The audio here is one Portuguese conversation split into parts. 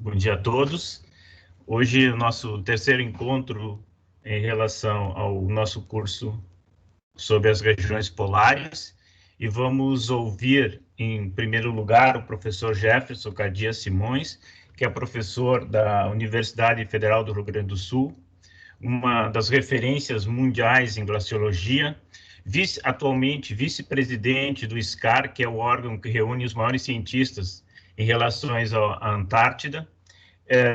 Bom dia a todos. Hoje é o nosso terceiro encontro em relação ao nosso curso sobre as regiões polares e vamos ouvir, em primeiro lugar, o professor Jefferson Cadia Simões, que é professor da Universidade Federal do Rio Grande do Sul, uma das referências mundiais em glaciologia, atualmente vice-presidente do SCAR, que é o órgão que reúne os maiores cientistas em relações à Antártida.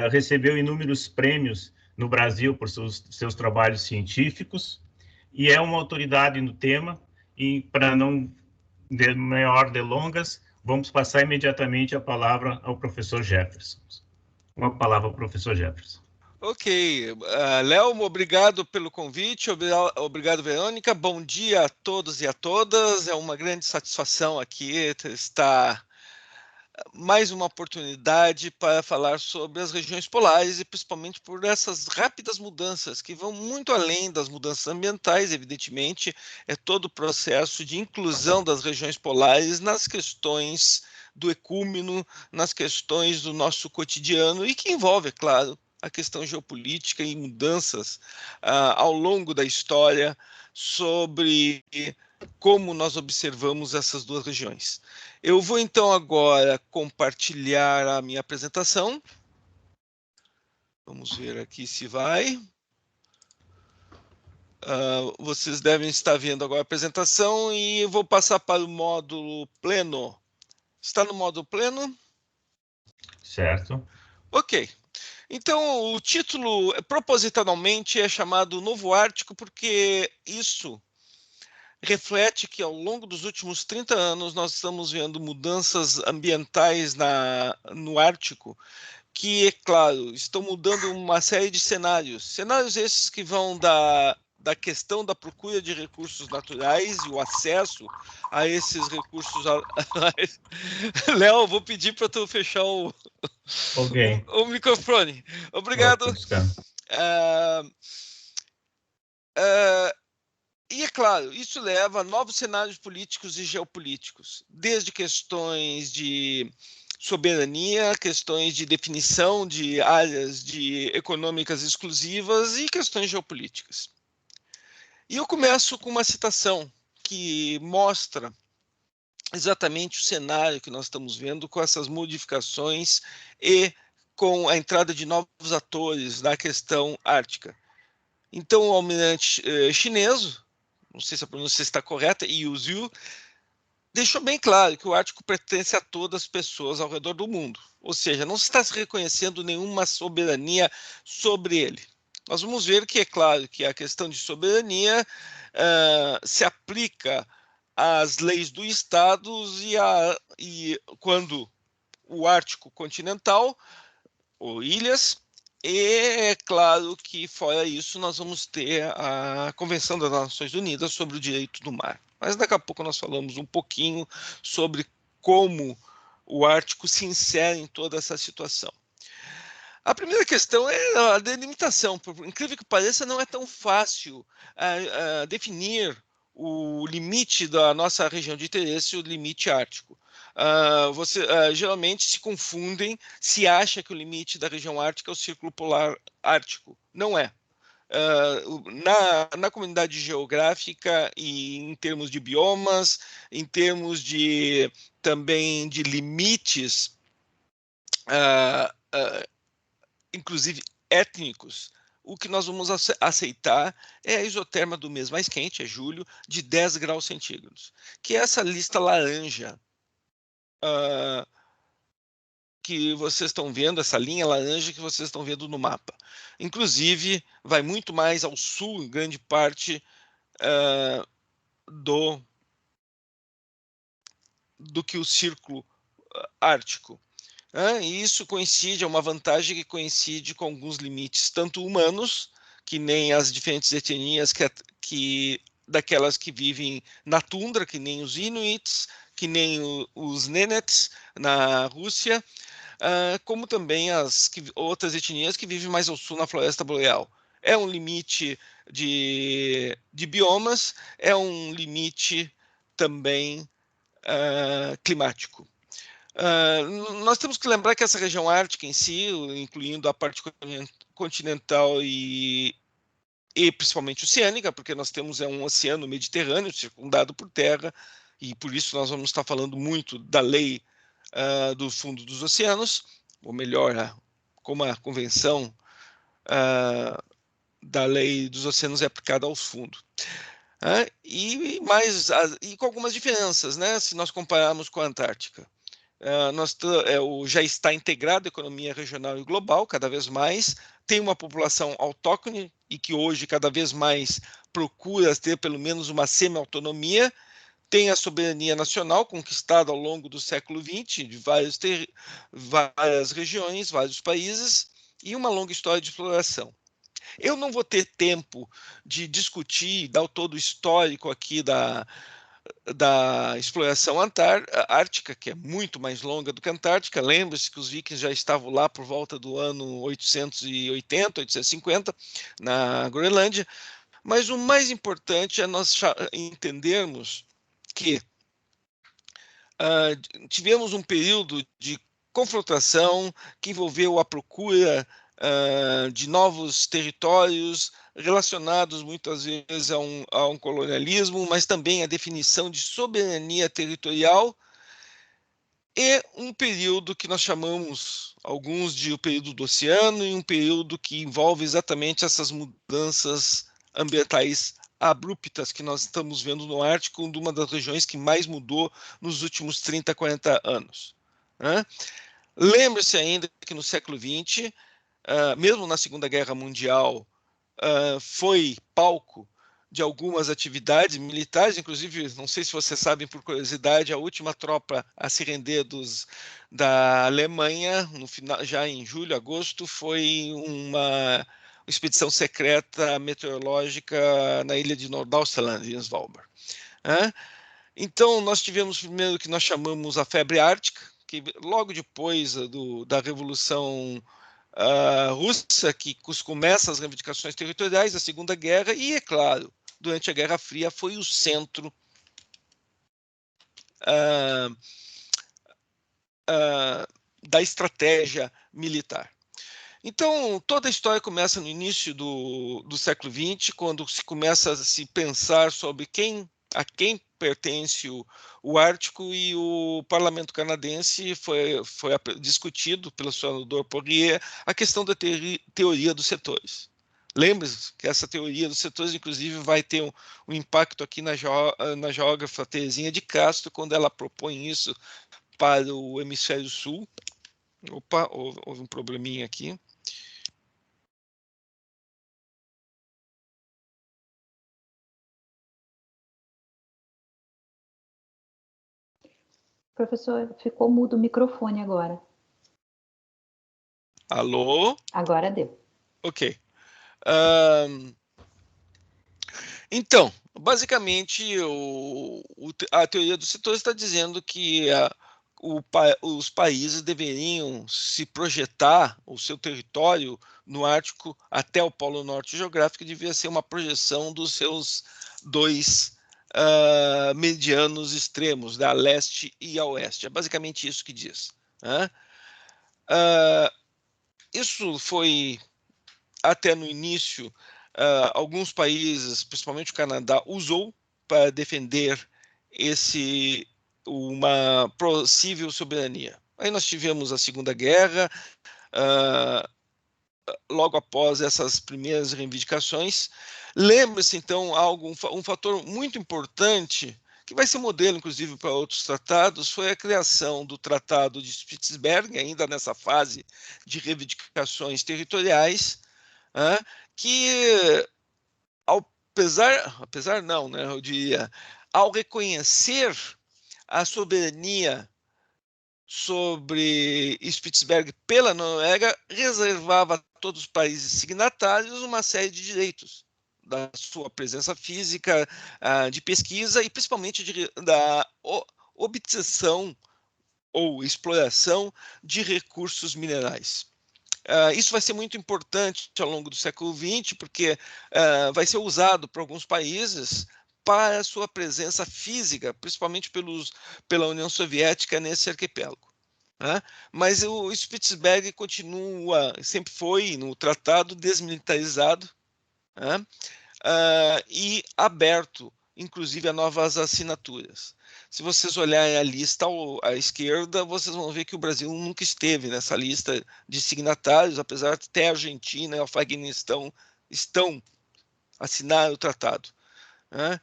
Recebeu inúmeros prêmios no Brasil por seus trabalhos científicos e é uma autoridade no tema. E para não de maior delongas, vamos passar imediatamente a palavra ao professor Jefferson. Uma palavra ao professor Jefferson. Ok, Léo, obrigado pelo convite, obrigado, Verônica. Bom dia a todos e a todas. É uma grande satisfação aqui estar mais uma oportunidade para falar sobre as regiões polares e principalmente por essas rápidas mudanças que vão muito além das mudanças ambientais, evidentemente, é todo o processo de inclusão das regiões polares nas questões do ecúmeno, nas questões do nosso cotidiano e que envolve, é claro, a questão geopolítica e mudanças ao longo da história sobre como nós observamos essas duas regiões. Eu vou então agora compartilhar a minha apresentação. Vamos ver aqui se vai. Vocês devem estar vendo agora a apresentação e eu vou passar para o módulo pleno. Está no módulo pleno? Certo. Ok. Então, o título, propositalmente, é chamado Novo Ártico, porque isso reflete que, ao longo dos últimos 30 anos, nós estamos vendo mudanças ambientais no Ártico, que, é claro, estão mudando uma série de cenários. Cenários esses que vão da questão da procura de recursos naturais e o acesso a esses recursos. Léo, vou pedir para tu fechar Ok. o microfone. Obrigado. Vou buscar. E, é claro, isso leva a novos cenários políticos e geopolíticos, desde questões de soberania, questões de definição de áreas econômicas exclusivas e questões geopolíticas. E eu começo com uma citação que mostra exatamente o cenário que nós estamos vendo com essas modificações e com a entrada de novos atores na questão ártica. Então, o almirante chinês, não sei se a pronúncia está correta, Liu Zhu, deixou bem claro que o Ártico pertence a todas as pessoas ao redor do mundo. Ou seja, não se está se reconhecendo nenhuma soberania sobre ele. Nós vamos ver que é claro que a questão de soberania se aplica às leis do Estado e quando o Ártico continental, ou ilhas, e é claro que, fora isso, nós vamos ter a Convenção das Nações Unidas sobre o Direito do Mar. Mas daqui a pouco nós falamos um pouquinho sobre como o Ártico se insere em toda essa situação. A primeira questão é a delimitação. Por incrível que pareça, não é tão fácil definir o limite da nossa região de interesse, o limite ártico. Geralmente se confundem, se acha que o limite da região ártica é o Círculo Polar Ártico. Não é. Na comunidade geográfica e em termos de biomas, em termos também de limites, inclusive étnicos, o que nós vamos aceitar é a isoterma do mês mais quente, é julho, de 10 graus centígrados, que é essa lista laranja que vocês estão vendo, essa linha laranja que vocês estão vendo no mapa. Inclusive, vai muito mais ao sul, em grande parte do que o Círculo Ártico. E isso coincide, é uma vantagem que coincide com alguns limites, tanto humanos, que nem as diferentes etnias, daquelas que vivem na tundra, que nem os Inuits, que nem os Nenets na Rússia, como também outras etnias que vivem mais ao sul na floresta boreal. É um limite de biomas, é um limite também climático. Nós temos que lembrar que essa região ártica em si, incluindo a parte continental e principalmente oceânica, porque nós temos um oceano Mediterrâneo circundado por terra, e por isso nós vamos estar falando muito da lei do fundo dos oceanos, ou melhor, como a convenção da lei dos oceanos é aplicada aos fundos. E com algumas diferenças, né, se nós compararmos com a Antártica. Já está integrado a economia regional e global, cada vez mais, tem uma população autóctone e que hoje cada vez mais procura ter pelo menos uma semi-autonomia, tem a soberania nacional conquistada ao longo do século XX, de várias regiões, vários países, e uma longa história de exploração. Eu não vou ter tempo de discutir, dar todo o histórico aqui da exploração ártica, que é muito mais longa do que a Antártica. Lembre-se que os vikings já estavam lá por volta do ano 880, 850, na Groenlândia. Mas o mais importante é nós entendermos que tivemos um período de confrontação que envolveu a procura de novos territórios relacionados muitas vezes a um colonialismo, mas também a definição de soberania territorial e um período que nós chamamos, alguns de o período do oceano, e um período que envolve exatamente essas mudanças ambientais abruptas que nós estamos vendo no Ártico, uma das regiões que mais mudou nos últimos 30, 40 anos. Lembre-se ainda que no século XX, mesmo na Segunda Guerra Mundial, foi palco de algumas atividades militares, inclusive, não sei se vocês sabem por curiosidade, a última tropa a se render da Alemanha, no final, já em julho, agosto, foi uma expedição secreta meteorológica na ilha de Nordausterland, em Svalbard. Então, nós tivemos primeiro o que nós chamamos a febre ártica, que logo depois da Revolução Russa, que começa as reivindicações territoriais, a Segunda Guerra, e, é claro, durante a Guerra Fria foi o centro da estratégia militar. Então, toda a história começa no início do século XX, quando se começa a se pensar sobre a quem pertence o Ártico, e o parlamento canadense foi discutido pelo senador Poirier a questão da teoria dos setores. Lembre-se que essa teoria dos setores, inclusive, vai ter um impacto aqui na geógrafa Terezinha de Castro, quando ela propõe isso para o hemisfério sul. Opa, houve um probleminha aqui. Professor, ficou mudo o microfone agora. Alô? Agora deu. Ok. Então, basicamente, a teoria dos setores está dizendo que os países deveriam se projetar o seu território no Ártico até o Polo Norte geográfico, devia ser uma projeção dos seus dois medianos extremos, da leste e a oeste. É basicamente isso que diz. Isso foi até no início, alguns países, principalmente o Canadá, usou para defender uma possível soberania. Aí nós tivemos a Segunda Guerra, logo após essas primeiras reivindicações. Lembre-se, então, um fator muito importante, que vai ser modelo, inclusive, para outros tratados, foi a criação do Tratado de Spitsbergen, ainda nessa fase de reivindicações territoriais, que, apesar não, né, eu diria, ao reconhecer a soberania sobre Spitsbergen pela Noruega, reservava a todos os países signatários uma série de direitos da sua presença física, de pesquisa e principalmente da obtenção ou exploração de recursos minerais. Isso vai ser muito importante ao longo do século XX, porque vai ser usado por alguns países para a sua presença física, principalmente pela União Soviética nesse arquipélago. né? Mas o Spitsbergen continua, sempre foi no tratado desmilitarizado, né? E aberto, inclusive, a novas assinaturas. Se vocês olharem a lista à esquerda, vocês vão ver que o Brasil nunca esteve nessa lista de signatários, apesar de até a Argentina e o Afeganistão estão assinaram o tratado, né?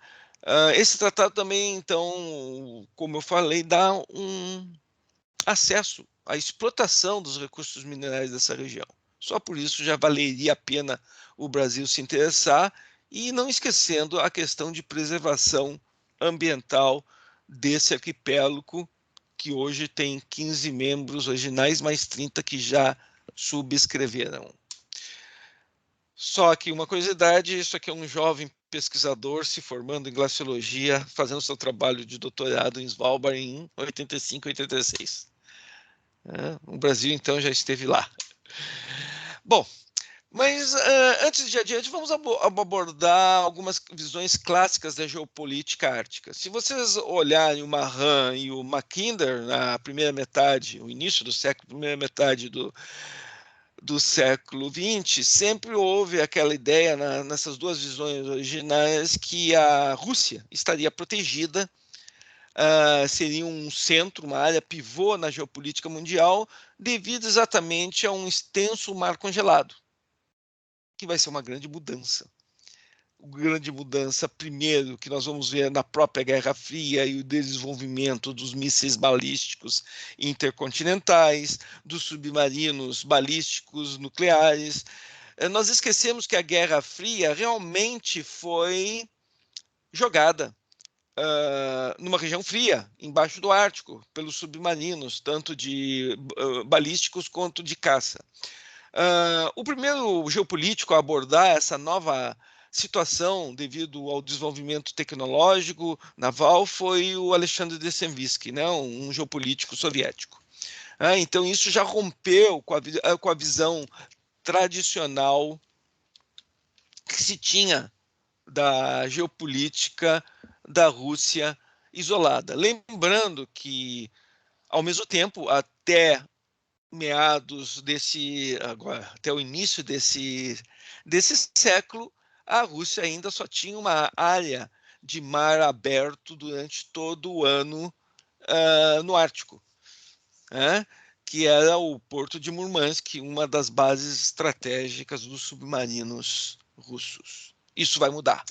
Esse tratado também, então, como eu falei, dá um acesso à explotação dos recursos minerais dessa região. Só por isso já valeria a pena o Brasil se interessar, e não esquecendo a questão de preservação ambiental desse arquipélago, que hoje tem 15 membros originais, mais 30 que já subscreveram. Só que uma curiosidade, isso aqui é um jovem pesquisador se formando em glaciologia, fazendo seu trabalho de doutorado em Svalbard em 85, 86. O Brasil, então, já esteve lá. Bom, mas antes de adiante, vamos abordar algumas visões clássicas da geopolítica ártica. Se vocês olharem o Mahan e o Mackinder na primeira metade, o início do século, primeira metade do século XX, sempre houve aquela ideia nessas duas visões originais que a Rússia estaria protegida, seria um centro, uma área pivô na geopolítica mundial, devido exatamente a um extenso mar congelado, que vai ser uma grande mudança. Grande mudança, primeiro, que nós vamos ver na própria Guerra Fria e o desenvolvimento dos mísseis balísticos intercontinentais, dos submarinos balísticos nucleares. Nós esquecemos que a Guerra Fria realmente foi jogada numa região fria, embaixo do Ártico, pelos submarinos, tanto de balísticos quanto de caça. O primeiro geopolítico a abordar essa nova situação devido ao desenvolvimento tecnológico naval foi o Alexandre Dzerzhinsky, né, um geopolítico soviético. Então isso já rompeu com a visão tradicional que se tinha da geopolítica da Rússia isolada. Lembrando que, ao mesmo tempo, até meados até o início desse século, a Rússia ainda só tinha uma área de mar aberto durante todo o ano no Ártico, que era o porto de Murmansk, uma das bases estratégicas dos submarinos russos. Isso vai mudar.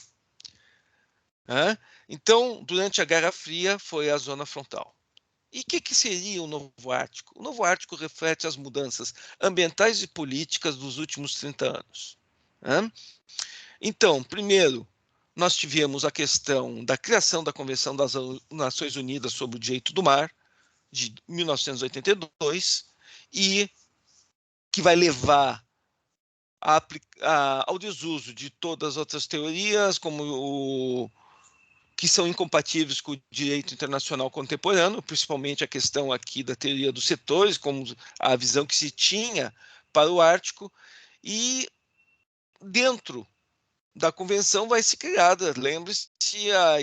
Então, durante a Guerra Fria, foi a zona frontal. E o que seria o Novo Ártico? O Novo Ártico reflete as mudanças ambientais e políticas dos últimos 30 anos. Então, primeiro, nós tivemos a questão da criação da Convenção das Nações Unidas sobre o Direito do Mar, de 1982, e que vai levar ao desuso de todas as outras teorias, como que são incompatíveis com o direito internacional contemporâneo, principalmente a questão aqui da teoria dos setores, como a visão que se tinha para o Ártico, e dentro da convenção vai ser criada, lembre-se,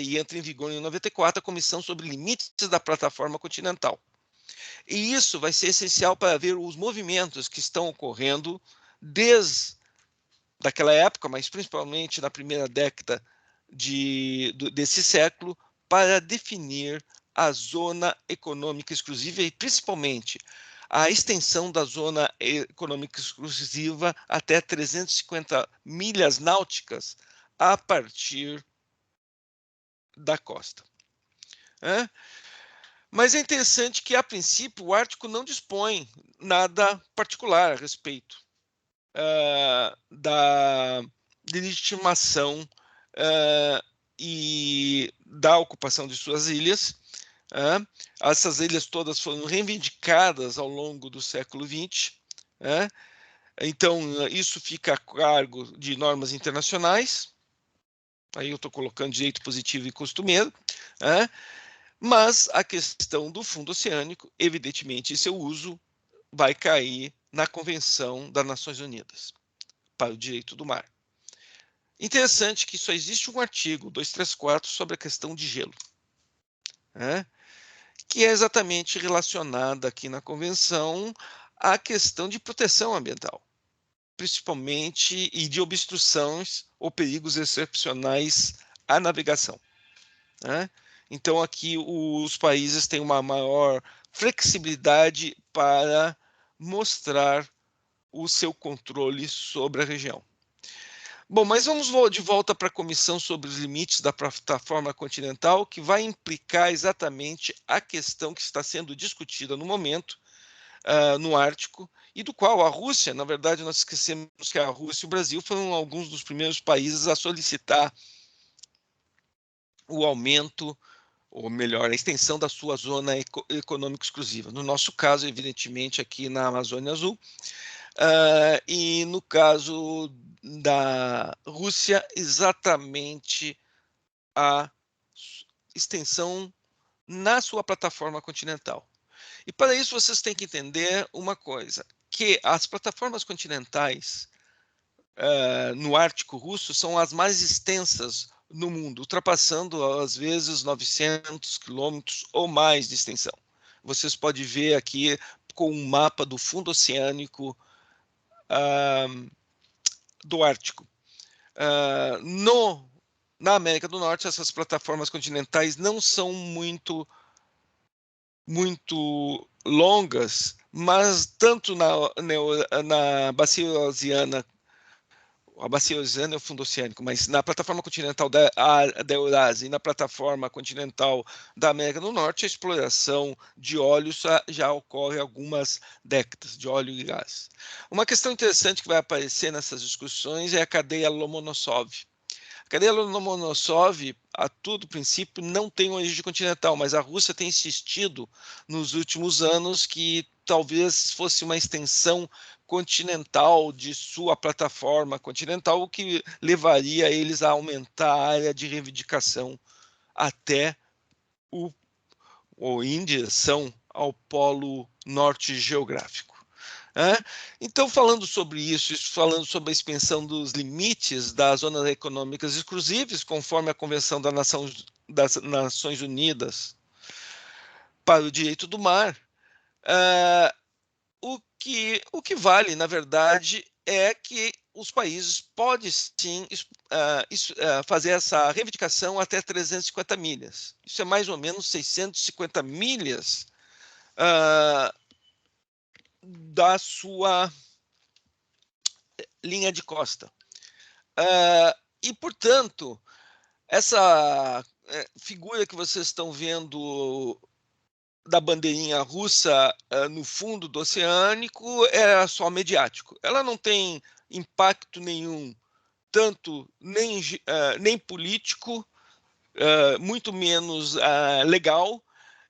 e entra em vigor em 94, a Comissão sobre Limites da Plataforma Continental. E isso vai ser essencial para ver os movimentos que estão ocorrendo desde daquela época, mas principalmente na primeira década desse século, para definir a zona econômica exclusiva e, principalmente, a extensão da zona econômica exclusiva até 350 milhas náuticas a partir da costa. Mas é interessante que, a princípio, o Ártico não dispõe nada particular a respeito da legitimação e da ocupação de suas ilhas. Essas ilhas todas foram reivindicadas ao longo do século XX. Então, isso fica a cargo de normas internacionais. Aí eu estou colocando direito positivo e costumeiro. Mas a questão do fundo oceânico, evidentemente, seu uso vai cair na Convenção das Nações Unidas para o Direito do Mar. Interessante que só existe um artigo, 234, sobre a questão de gelo, que é exatamente relacionada aqui na Convenção à questão de proteção ambiental, principalmente, e de obstruções ou perigos excepcionais à navegação, né? Então, aqui os países têm uma maior flexibilidade para mostrar o seu controle sobre a região. Bom, mas vamos de volta para a comissão sobre os limites da plataforma continental, que vai implicar exatamente a questão que está sendo discutida no momento no Ártico, e do qual a Rússia, na verdade, nós esquecemos que a Rússia e o Brasil foram alguns dos primeiros países a solicitar o aumento, ou melhor, a extensão da sua zona econômica exclusiva. No nosso caso, evidentemente, aqui na Amazônia Azul, e no caso da Rússia, exatamente a extensão na sua plataforma continental. E para isso vocês têm que entender uma coisa, que as plataformas continentais no Ártico Russo são as mais extensas no mundo, ultrapassando às vezes 900 quilômetros ou mais de extensão. Vocês podem ver aqui com um mapa do fundo oceânico do Ártico. Na América do Norte, essas plataformas continentais não são muito longas, mas tanto na bacia oceânica, a bacia oceânica é o fundo oceânico, mas na plataforma continental da Eurásia e na plataforma continental da América do Norte, a exploração de óleo já ocorre há algumas décadas, de óleo e gás. Uma questão interessante que vai aparecer nessas discussões é a cadeia Lomonosov. A cadeia Lomonosov, a todo princípio, não tem origem continental, mas a Rússia tem insistido nos últimos anos que talvez fosse uma extensão continental de sua plataforma continental, o que levaria eles a aumentar a área de reivindicação até em direção ao polo norte geográfico. Então, falando sobre isso, falando sobre a expansão dos limites das zonas econômicas exclusivas, conforme a Convenção das Nações Unidas para o Direito do Mar, o que vale, na verdade, é que os países podem, sim, fazer essa reivindicação até 350 milhas. Isso é mais ou menos 650 milhas da sua linha de costa. E, portanto, essa figura que vocês estão vendo da bandeirinha russa no fundo do oceânico é só mediático. Ela não tem impacto nenhum, tanto nem político, muito menos legal,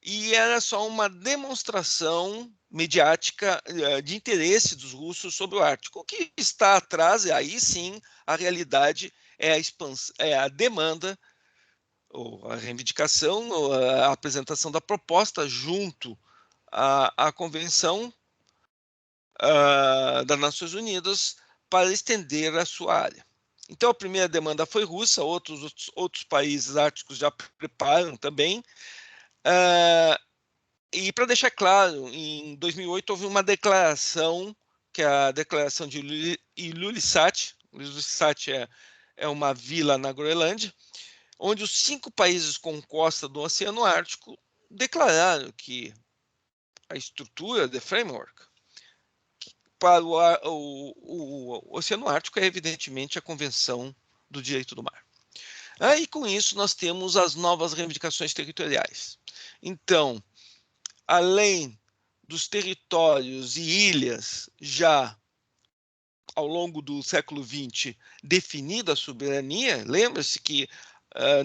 e era só uma demonstração mediática de interesse dos russos sobre o Ártico. O que está atrás, aí sim, a realidade é a demanda, ou a reivindicação, ou a apresentação da proposta junto à Convenção das Nações Unidas para estender a sua área. Então, a primeira demanda foi russa, outros países árticos já preparam também. E para deixar claro, em 2008 houve uma declaração, que é a declaração de Ilulissat. Ilulissat é uma vila na Groenlândia, onde os 5 países com costa do Oceano Ártico declararam que a estrutura, the framework, para o Oceano Ártico é evidentemente a Convenção do Direito do Mar. E com isso nós temos as novas reivindicações territoriais. Então, além dos territórios e ilhas já ao longo do século XX definida a soberania, lembra-se que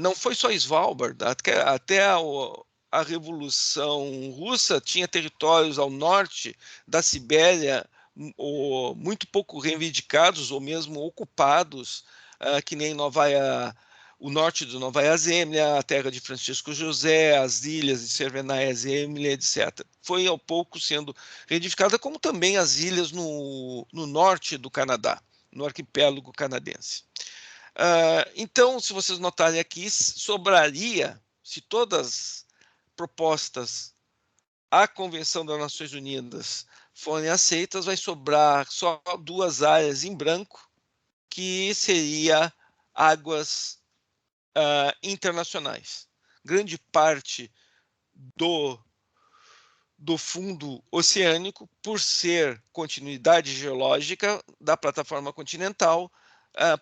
não foi só Svalbard, até a Revolução Russa tinha territórios ao norte da Sibéria muito pouco reivindicados ou mesmo ocupados, que nem o norte de Novaya Zemlya, a terra de Francisco José, as ilhas de Severnaia Zemlya, etc. Foi ao pouco sendo reedificada, como também as ilhas no norte do Canadá, no arquipélago canadense. Então, se vocês notarem aqui, sobraria, se todas as propostas a Convenção das Nações Unidas forem aceitas, vai sobrar só 2 áreas em branco, que seria águas internacionais. Grande parte do fundo oceânico, por ser continuidade geológica da plataforma continental,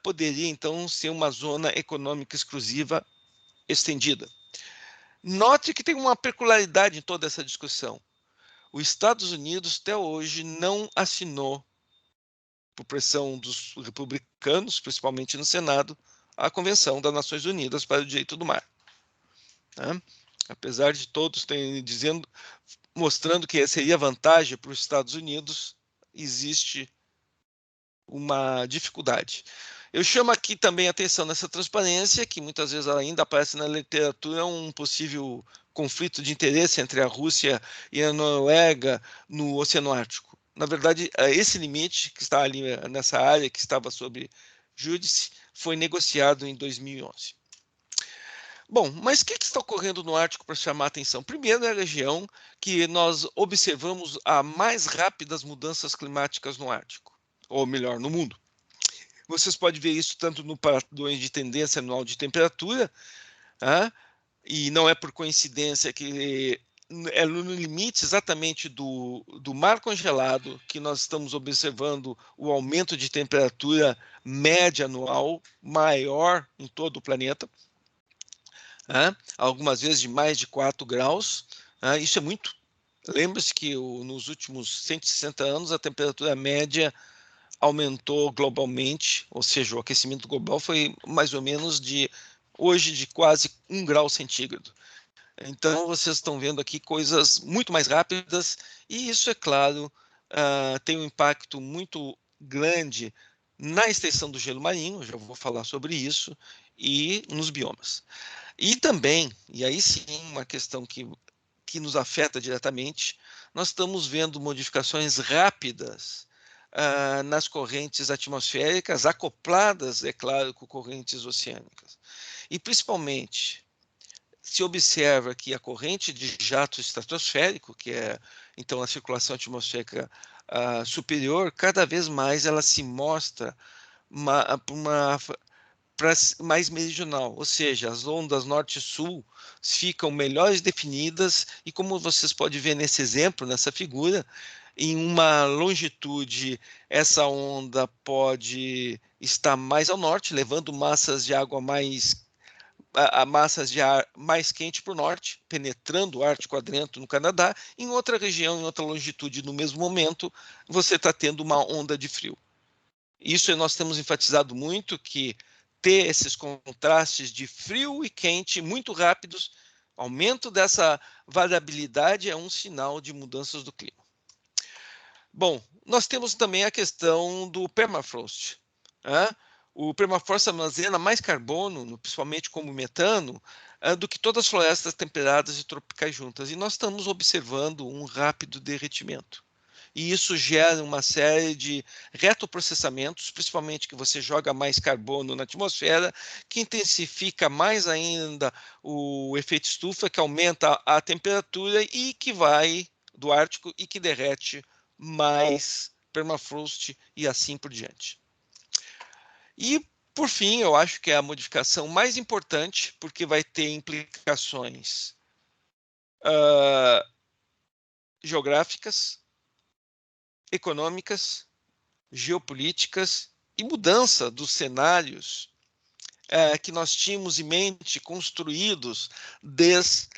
poderia então ser uma zona econômica exclusiva estendida. Note que tem uma peculiaridade em toda essa discussão. Os Estados Unidos, até hoje, não assinou, por pressão dos republicanos, principalmente no Senado, a Convenção das Nações Unidas para o Direito do Mar. Apesar de todos terem mostrando que seria vantagem para os Estados Unidos, existe uma dificuldade. Eu chamo aqui também a atenção nessa transparência, que muitas vezes ainda aparece na literatura um possível conflito de interesse entre a Rússia e a Noruega no Oceano Ártico. Na verdade, esse limite que está ali nessa área, que estava sob júdice, foi negociado em 2011. Bom, mas o que está ocorrendo no Ártico para chamar a atenção? Primeiro, é a região que nós observamos as mais rápidas mudanças climáticas no Ártico, ou melhor, no mundo. Vocês podem ver isso tanto no padrão de tendência anual de temperatura, e não é por coincidência que é no limite exatamente do mar congelado que nós estamos observando o aumento de temperatura média anual maior em todo o planeta. Algumas vezes de mais de 4 graus. Isso é muito. Lembre-se que nos últimos 160 anos a temperatura média aumentou globalmente, ou seja, o aquecimento global foi mais ou menos hoje de quase 1 grau centígrado. Então vocês estão vendo aqui coisas muito mais rápidas, e isso, é claro, tem um impacto muito grande na extensão do gelo marinho, já vou falar sobre isso, e nos biomas. E também, e aí sim, uma questão que nos afeta diretamente, nós estamos vendo modificações rápidas nas correntes atmosféricas, acopladas, é claro, com correntes oceânicas. E, principalmente, se observa que a corrente de jato estratosférico, que é, então, a circulação atmosférica superior, cada vez mais ela se mostra mais meridional, ou seja, as ondas norte e sul ficam melhores definidas, e como vocês podem ver nesse exemplo, nessa figura, em uma longitude, essa onda pode estar mais ao norte, levando massas de água massas de ar mais quente para o norte, penetrando o Ártico adentro no Canadá. Em outra região, em outra longitude, no mesmo momento, você está tendo uma onda de frio. Isso nós temos enfatizado muito, que ter esses contrastes de frio e quente muito rápidos, aumento dessa variabilidade, é um sinal de mudanças do clima. Bom, nós temos também a questão do permafrost. O permafrost armazena mais carbono, principalmente como metano, do que todas as florestas temperadas e tropicais juntas. E nós estamos observando um rápido derretimento. E isso gera uma série de retroprocessamentos, principalmente que você joga mais carbono na atmosfera, que intensifica mais ainda o efeito estufa, que aumenta a temperatura e que vai do Ártico e que derrete mais permafrost e assim por diante. E, por fim, eu acho que é a modificação mais importante, porque vai ter implicações geográficas, econômicas, geopolíticas e mudança dos cenários que nós tínhamos em mente, construídos desde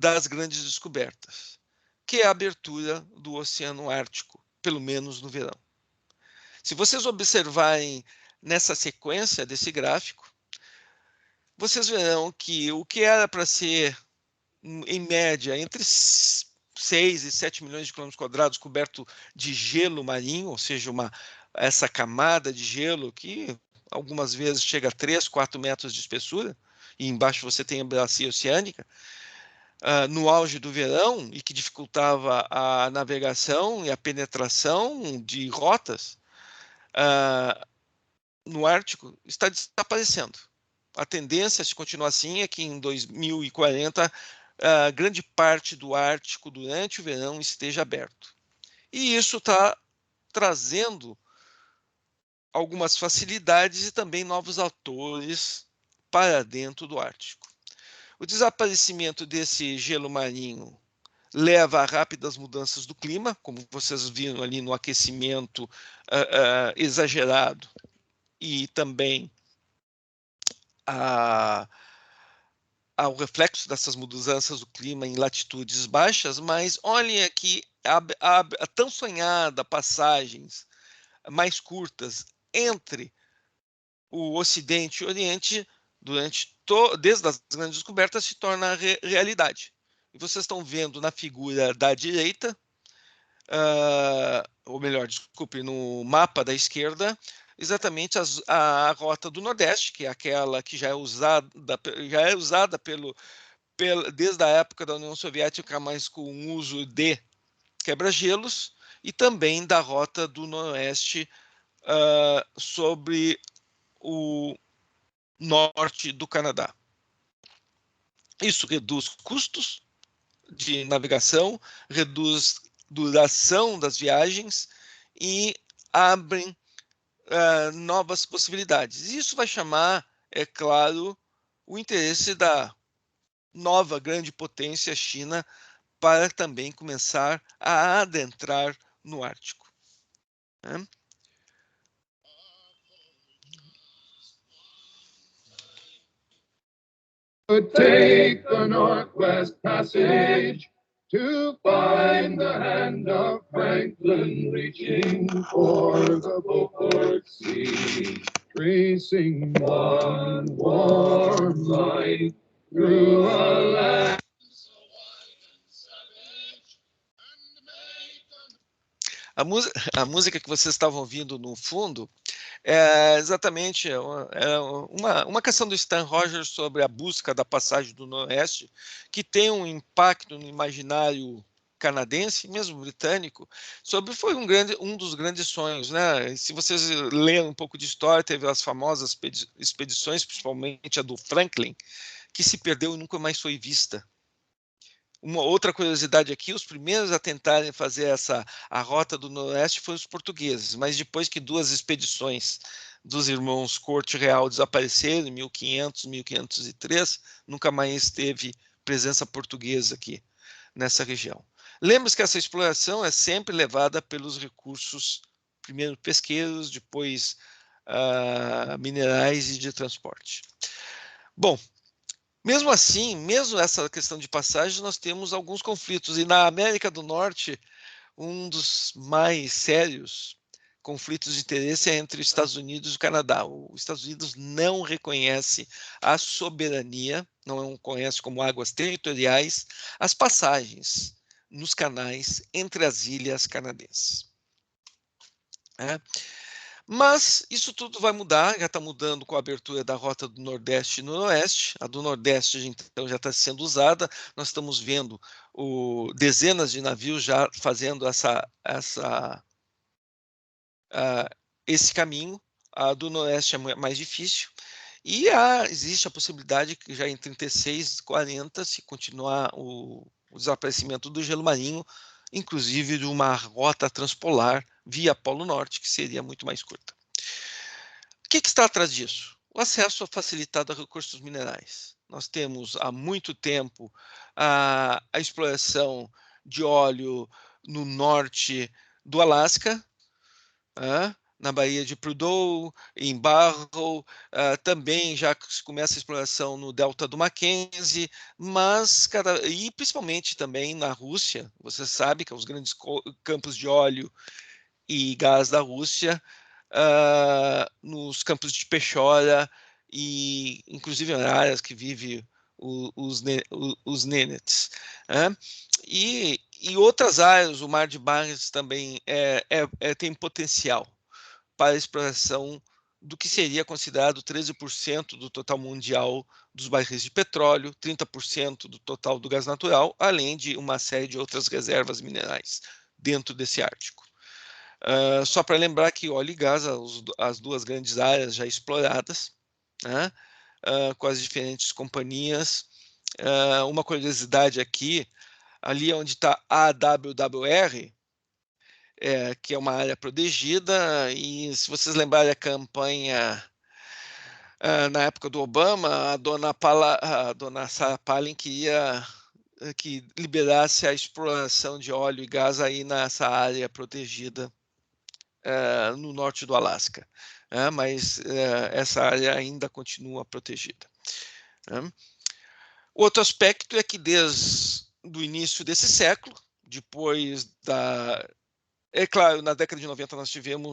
as grandes descobertas, que é a abertura do Oceano Ártico, pelo menos no verão. Se vocês observarem nessa sequência desse gráfico, vocês verão que o que era para ser, em média, entre 6 e 7 milhões de quilômetros quadrados coberto de gelo marinho, ou seja, essa camada de gelo que algumas vezes chega a 3, 4 metros de espessura, e embaixo você tem a bacia oceânica, no auge do verão, e que dificultava a navegação e a penetração de rotas no Ártico, está desaparecendo. A tendência, se continuar assim, é que em 2040 grande parte do Ártico durante o verão esteja aberto. E isso está trazendo algumas facilidades e também novos atores para dentro do Ártico. O desaparecimento desse gelo marinho leva a rápidas mudanças do clima, como vocês viram ali no aquecimento exagerado, e também ao reflexo dessas mudanças do clima em latitudes baixas, mas olhem aqui a tão sonhada passagens mais curtas entre o Ocidente e o Oriente, desde as grandes descobertas, se torna realidade. E vocês estão vendo na figura da direita, ou melhor, desculpe, no mapa da esquerda, exatamente a rota do Nordeste, que é aquela que já é usada desde a época da União Soviética, mas com o uso de quebra-gelos, e também da rota do Noroeste sobre o norte do Canadá. Isso reduz custos de navegação, reduz duração das viagens e abrem novas possibilidades. Isso vai chamar, é claro, o interesse da nova grande potência China para também começar a adentrar no Ártico. Né? Take the Northwest Passage to find the hand of Franklin reaching for the Beaufort Sea, tracing one warm line through a land. A música que vocês estavam ouvindo no fundo é exatamente uma canção do Stan Rogers sobre a busca da passagem do Noroeste, que tem um impacto no imaginário canadense, mesmo britânico, foi um dos grandes sonhos, né? Se vocês lerem um pouco de história, teve as famosas expedições, principalmente a do Franklin, que se perdeu e nunca mais foi vista. Uma outra curiosidade aqui, os primeiros a tentarem fazer a rota do Noroeste foram os portugueses, mas depois que 2 expedições dos irmãos Corte Real desapareceram em 1500, 1503, nunca mais teve presença portuguesa aqui nessa região. Lembre-se que essa exploração é sempre levada pelos recursos, primeiro pesqueiros, depois minerais e de transporte. Bom, mesmo assim, mesmo essa questão de passagem, nós temos alguns conflitos. E na América do Norte, um dos mais sérios conflitos de interesse é entre os Estados Unidos e o Canadá. Os Estados Unidos não reconhece a soberania, não reconhece como águas territoriais as passagens nos canais entre as ilhas canadenses. Mas isso tudo vai mudar, já está mudando com a abertura da rota do Nordeste e Noroeste. A do Nordeste então já está sendo usada. Nós estamos vendo dezenas de navios já fazendo esse caminho. A do Noroeste é mais difícil. E existe a possibilidade que já em 36, 40, se continuar o desaparecimento do gelo marinho, inclusive de uma rota transpolar via Polo Norte, que seria muito mais curta. O que está atrás disso? O acesso facilitado a recursos minerais. Nós temos há muito tempo a exploração de óleo no norte do Alasca, na Baía de Prudhoe, em Barrow, também já se começa a exploração no Delta do Mackenzie, e principalmente também na Rússia. Você sabe que os grandes campos de óleo e gás da Rússia, nos campos de Pechora e inclusive em áreas que vivem os Nenets. E outras áreas, o Mar de Barents também tem potencial para a exploração do que seria considerado 13% do total mundial dos barris de petróleo, 30% do total do gás natural, além de uma série de outras reservas minerais dentro desse Ártico. Só para lembrar que óleo e gás, as 2 grandes áreas já exploradas, com as diferentes companhias Uma curiosidade aqui, ali onde está a AWWR, que é uma área protegida, e se vocês lembrarem a campanha na época do Obama, a dona Sarah Palin queria que liberasse a exploração de óleo e gás aí nessa área protegida no norte do Alasca, mas essa área ainda continua protegida. Outro aspecto é que desde o início desse século, depois da... É claro, na década de 90 nós tivemos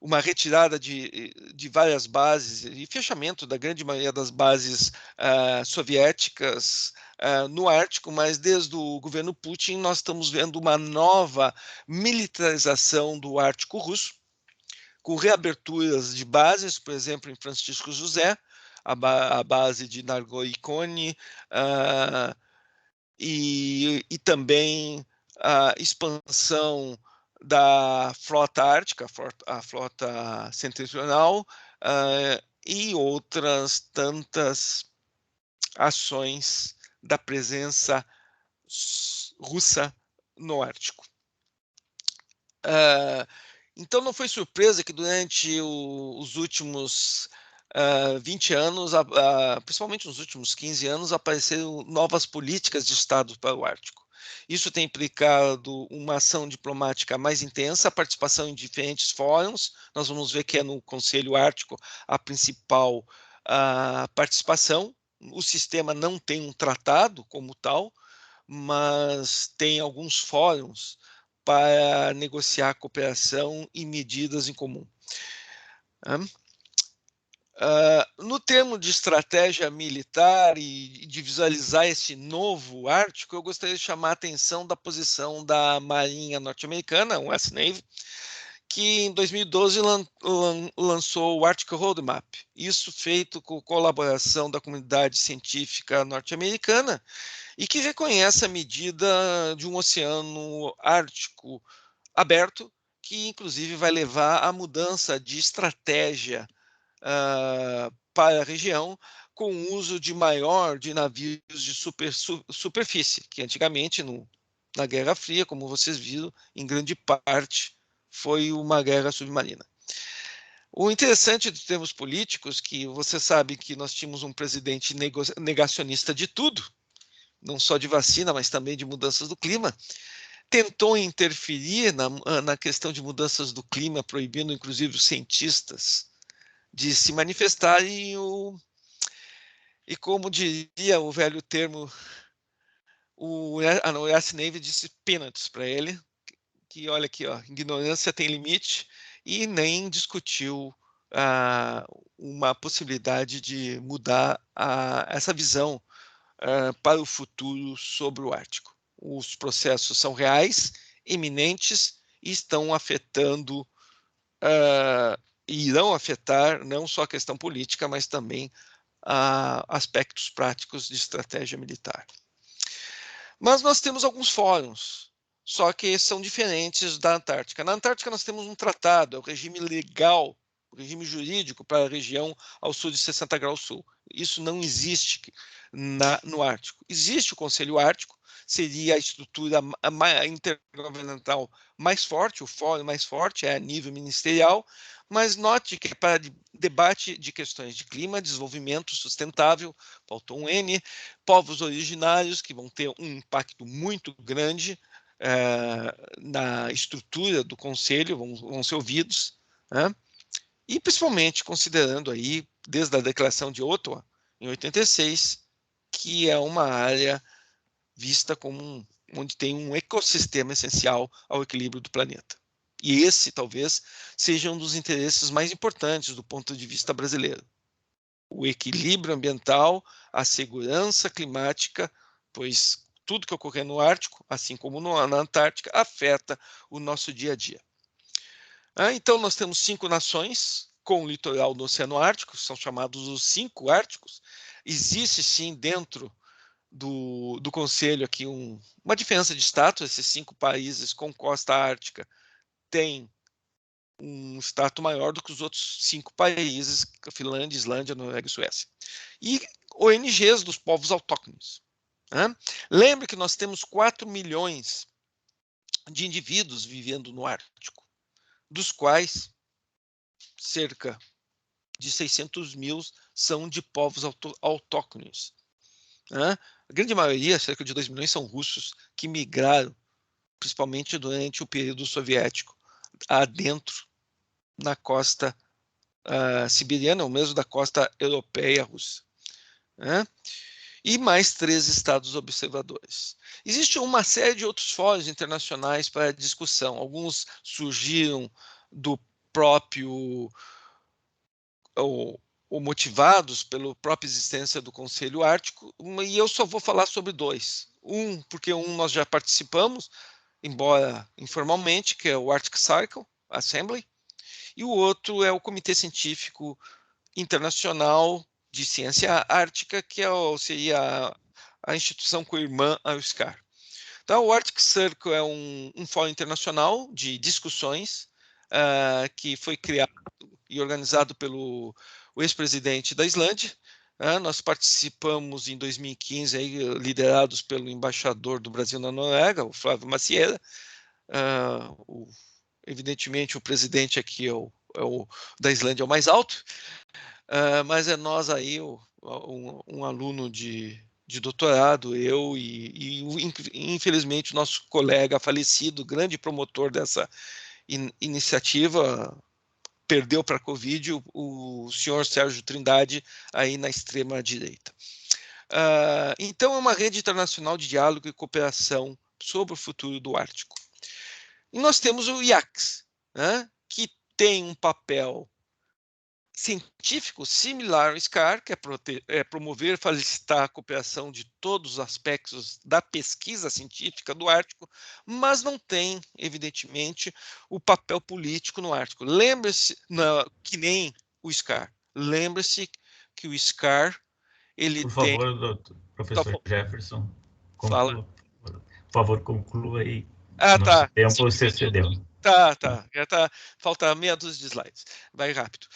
uma retirada de várias bases e fechamento da grande maioria das bases soviéticas no Ártico, mas desde o governo Putin nós estamos vendo uma nova militarização do Ártico russo, com reaberturas de bases, por exemplo, em Francisco José, a base de Nargoikone, e também a expansão da frota ártica, a frota setentrional, e outras tantas ações da presença russa no Ártico. Então não foi surpresa que durante os últimos 20 anos, principalmente nos últimos 15 anos, apareceram novas políticas de Estado para o Ártico. Isso tem implicado uma ação diplomática mais intensa, a participação em diferentes fóruns. Nós vamos ver que é no Conselho Ártico a principal participação. O sistema não tem um tratado como tal, mas tem alguns fóruns para negociar cooperação e medidas em comum. No termo de estratégia militar e de visualizar esse novo Ártico, eu gostaria de chamar a atenção da posição da Marinha norte-americana, o US Navy, que em 2012 lançou o Arctic Roadmap, isso feito com colaboração da comunidade científica norte-americana, e que reconhece a medida de um oceano ártico aberto, que inclusive vai levar à mudança de estratégia para a região, com o uso maior de navios de superfície, que antigamente, na Guerra Fria, como vocês viram, em grande parte foi uma guerra submarina. O interessante dos termos políticos, que você sabe que nós tínhamos um presidente negacionista de tudo, não só de vacina, mas também de mudanças do clima, tentou interferir na questão de mudanças do clima, proibindo inclusive os cientistas de se manifestarem, e como diria o velho termo, o US Navy disse peanuts para ele, que olha aqui, ignorância tem limite, e nem discutiu uma possibilidade de mudar essa visão para o futuro sobre o Ártico. Os processos são reais, iminentes, e estão afetando e irão afetar não só a questão política, mas também aspectos práticos de estratégia militar. Mas nós temos alguns fóruns, só que são diferentes da Antártica. Na Antártica nós temos um tratado, é o regime legal, o regime jurídico para a região ao sul de 60 graus sul. Isso não existe no Ártico. Existe o Conselho Ártico, seria a estrutura intergovernamental mais forte, o fórum mais forte, é a nível ministerial, mas note que para debate de questões de clima, desenvolvimento sustentável, faltou um N, povos originários, que vão ter um impacto muito grande na estrutura do Conselho, vão ser ouvidos, e principalmente considerando aí, desde a Declaração de Ottawa, em 86, que é uma área vista como onde tem um ecossistema essencial ao equilíbrio do planeta. E esse, talvez, seja um dos interesses mais importantes do ponto de vista brasileiro. O equilíbrio ambiental, a segurança climática, pois tudo que ocorrer no Ártico, assim como na Antártica, afeta o nosso dia a dia. Então, nós temos 5 nações com litoral no Oceano Ártico, são chamados os 5 Árticos. Existe, sim, dentro do Conselho aqui uma diferença de status. Esses 5 países com costa ártica têm um status maior do que os outros 5 países, Finlândia, Islândia, Noruega e Suécia. E ONGs dos povos autóctones. Né? Lembre que nós temos 4 milhões de indivíduos vivendo no Ártico, dos quais cerca de 600 mil são de povos autóctones. Né? A grande maioria, cerca de 2 milhões, são russos que migraram, principalmente durante o período soviético, adentro na costa siberiana, ou mesmo da costa europeia russa. Né? E mais 3 estados observadores. Existe uma série de outros fóruns internacionais para discussão. Alguns surgiram do próprio ou motivados pela própria existência do Conselho Ártico, e eu só vou falar sobre 2. Porque nós já participamos, embora informalmente, que é o Arctic Cycle Assembly, e o outro é o Comitê Científico Internacional de Ciência Ártica, que seria a instituição co-irmã ao SCAR. Então, o Arctic Circle é um fórum internacional de discussões que foi criado e organizado pelo ex-presidente da Islândia. Nós participamos em 2015, liderados pelo embaixador do Brasil na Noruega, o Flávio Macieira. Evidentemente, o presidente aqui da Islândia é o mais alto, mas é nós aí, um aluno de doutorado, eu e infelizmente o nosso colega falecido, grande promotor dessa iniciativa, perdeu para a Covid, o senhor Sérgio Trindade, aí na extrema direita. Então é uma rede internacional de diálogo e cooperação sobre o futuro do Ártico. E nós temos o IACS, né, que tem um papel científico similar ao SCAR, que é promover e facilitar a cooperação de todos os aspectos da pesquisa científica do Ártico, mas não tem, evidentemente, o papel político no Ártico. Lembre-se, que nem o SCAR, lembre-se que o SCAR, ele Por tem... favor, doutor, professor Jefferson, Fala. Por favor, conclua aí. Tá. Nosso tempo se excedeu. Tá. Já tá. Falta meia dúzia de slides. Vai rápido.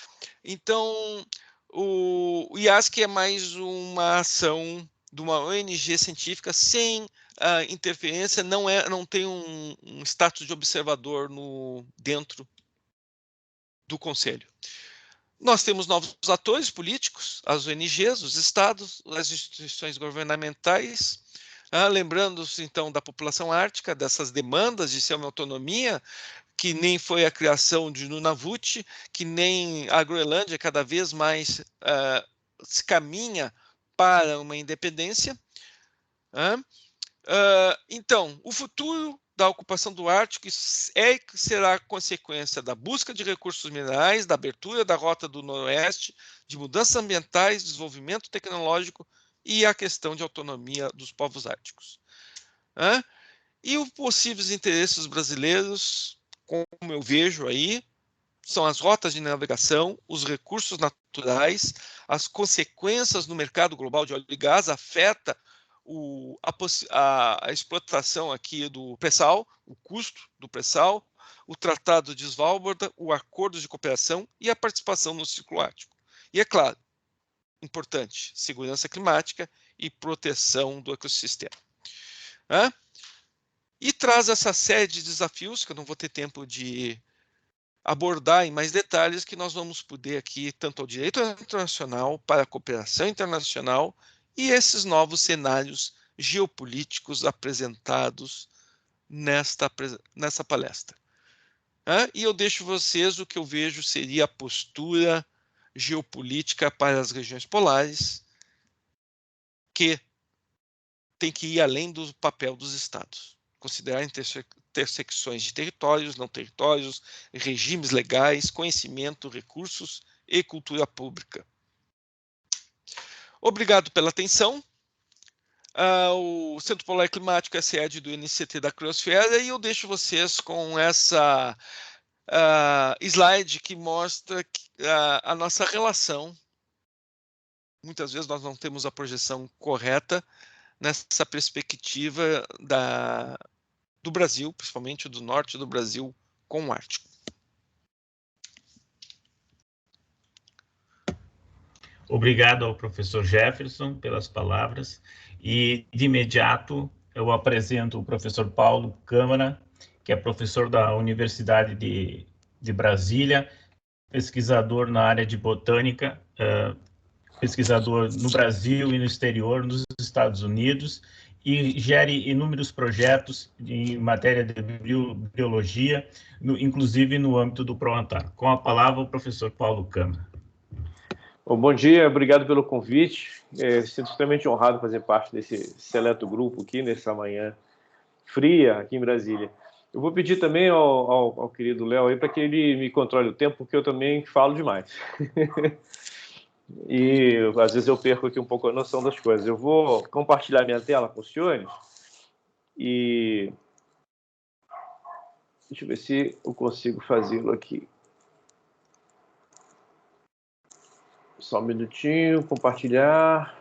Então, o IASC é mais uma ação de uma ONG científica sem interferência, não tem um status de observador dentro do Conselho. Nós temos novos atores políticos, as ONGs, os estados, as instituições governamentais. Lembrando-se, então, da população ártica, dessas demandas de semi-autonomia, que nem foi a criação de Nunavut, que nem a Groenlândia cada vez mais se caminha para uma independência. Então, o futuro da ocupação do Ártico será consequência da busca de recursos minerais, da abertura da Rota do Noroeste, de mudanças ambientais, desenvolvimento tecnológico e a questão de autonomia dos povos árticos. E os possíveis interesses brasileiros, como eu vejo aí, são as rotas de navegação, os recursos naturais, as consequências no mercado global de óleo e gás afeta a explotação aqui do pré-sal, o custo do pré-sal, o Tratado de Svalbard, o acordo de cooperação e a participação no Círculo Ártico. E, é claro, importante, segurança climática e proteção do ecossistema. E traz essa série de desafios, que eu não vou ter tempo de abordar em mais detalhes, que nós vamos poder aqui, tanto ao direito internacional, para a cooperação internacional, e esses novos cenários geopolíticos apresentados nessa palestra. E eu deixo vocês o que eu vejo seria a postura geopolítica para as regiões polares, que tem que ir além do papel dos estados. Considerar intersecções de territórios, não territórios, regimes legais, conhecimento, recursos e cultura pública. Obrigado pela atenção. O Centro Polar Climático é sede do NCT da Criosfera e eu deixo vocês com essa slide que mostra a nossa relação. Muitas vezes nós não temos a projeção correta nessa perspectiva do Brasil, principalmente do norte do Brasil, com o Ártico. Obrigado ao professor Jefferson pelas palavras. E, de imediato, eu apresento o professor Paulo Câmara, que é professor da Universidade de Brasília, pesquisador na área de botânica, pesquisador no Brasil e no exterior, nos Estados Unidos, e gere inúmeros projetos em matéria de biologia, inclusive no âmbito do ProAntar. Com a palavra, o professor Paulo Câmara. Bom dia, obrigado pelo convite. Sinto extremamente honrado em fazer parte desse seleto grupo aqui, nessa manhã fria aqui em Brasília. Eu vou pedir também ao querido Léo aí para que ele me controle o tempo, porque eu também falo demais. E às vezes eu perco aqui um pouco a noção das coisas. Eu vou compartilhar minha tela com os senhores e deixa eu ver se eu consigo fazê-lo aqui. Só um minutinho, compartilhar.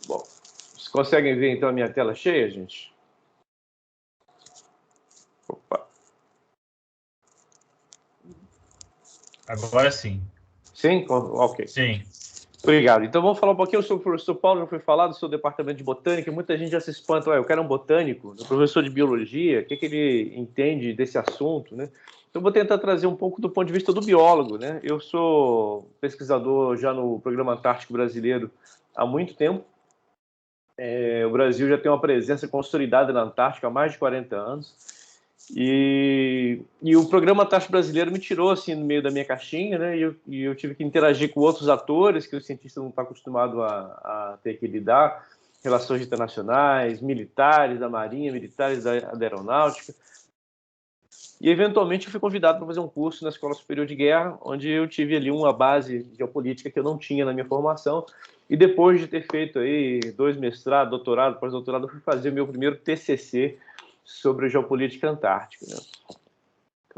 Bom, vocês conseguem ver então a minha tela cheia, gente? Opa. Agora sim. Sim? Ok. Sim. Obrigado. Então vamos falar um pouquinho sobre o professor Paulo, já foi falado sobre o departamento de botânica, muita gente já se espanta, eu quero um botânico, um professor de biologia, o que ele entende desse assunto, né? Então vou tentar trazer um pouco do ponto de vista do biólogo, né? Eu sou pesquisador já no Programa Antártico Brasileiro há muito tempo. O Brasil já tem uma presença consolidada na Antártica há mais de 40 anos. E o Programa Antártico Brasileiro me tirou assim no meio da minha caixinha, né? E eu tive que interagir com outros atores que o cientista não está acostumado a ter que lidar, relações internacionais, militares da Marinha, militares da Aeronáutica. E eventualmente eu fui convidado para fazer um curso na Escola Superior de Guerra, onde eu tive ali uma base geopolítica que eu não tinha na minha formação. E depois de ter feito aí 2 mestrados, doutorado, pós-doutorado, eu fui fazer o meu primeiro TCC sobre a geopolítica antártica, né?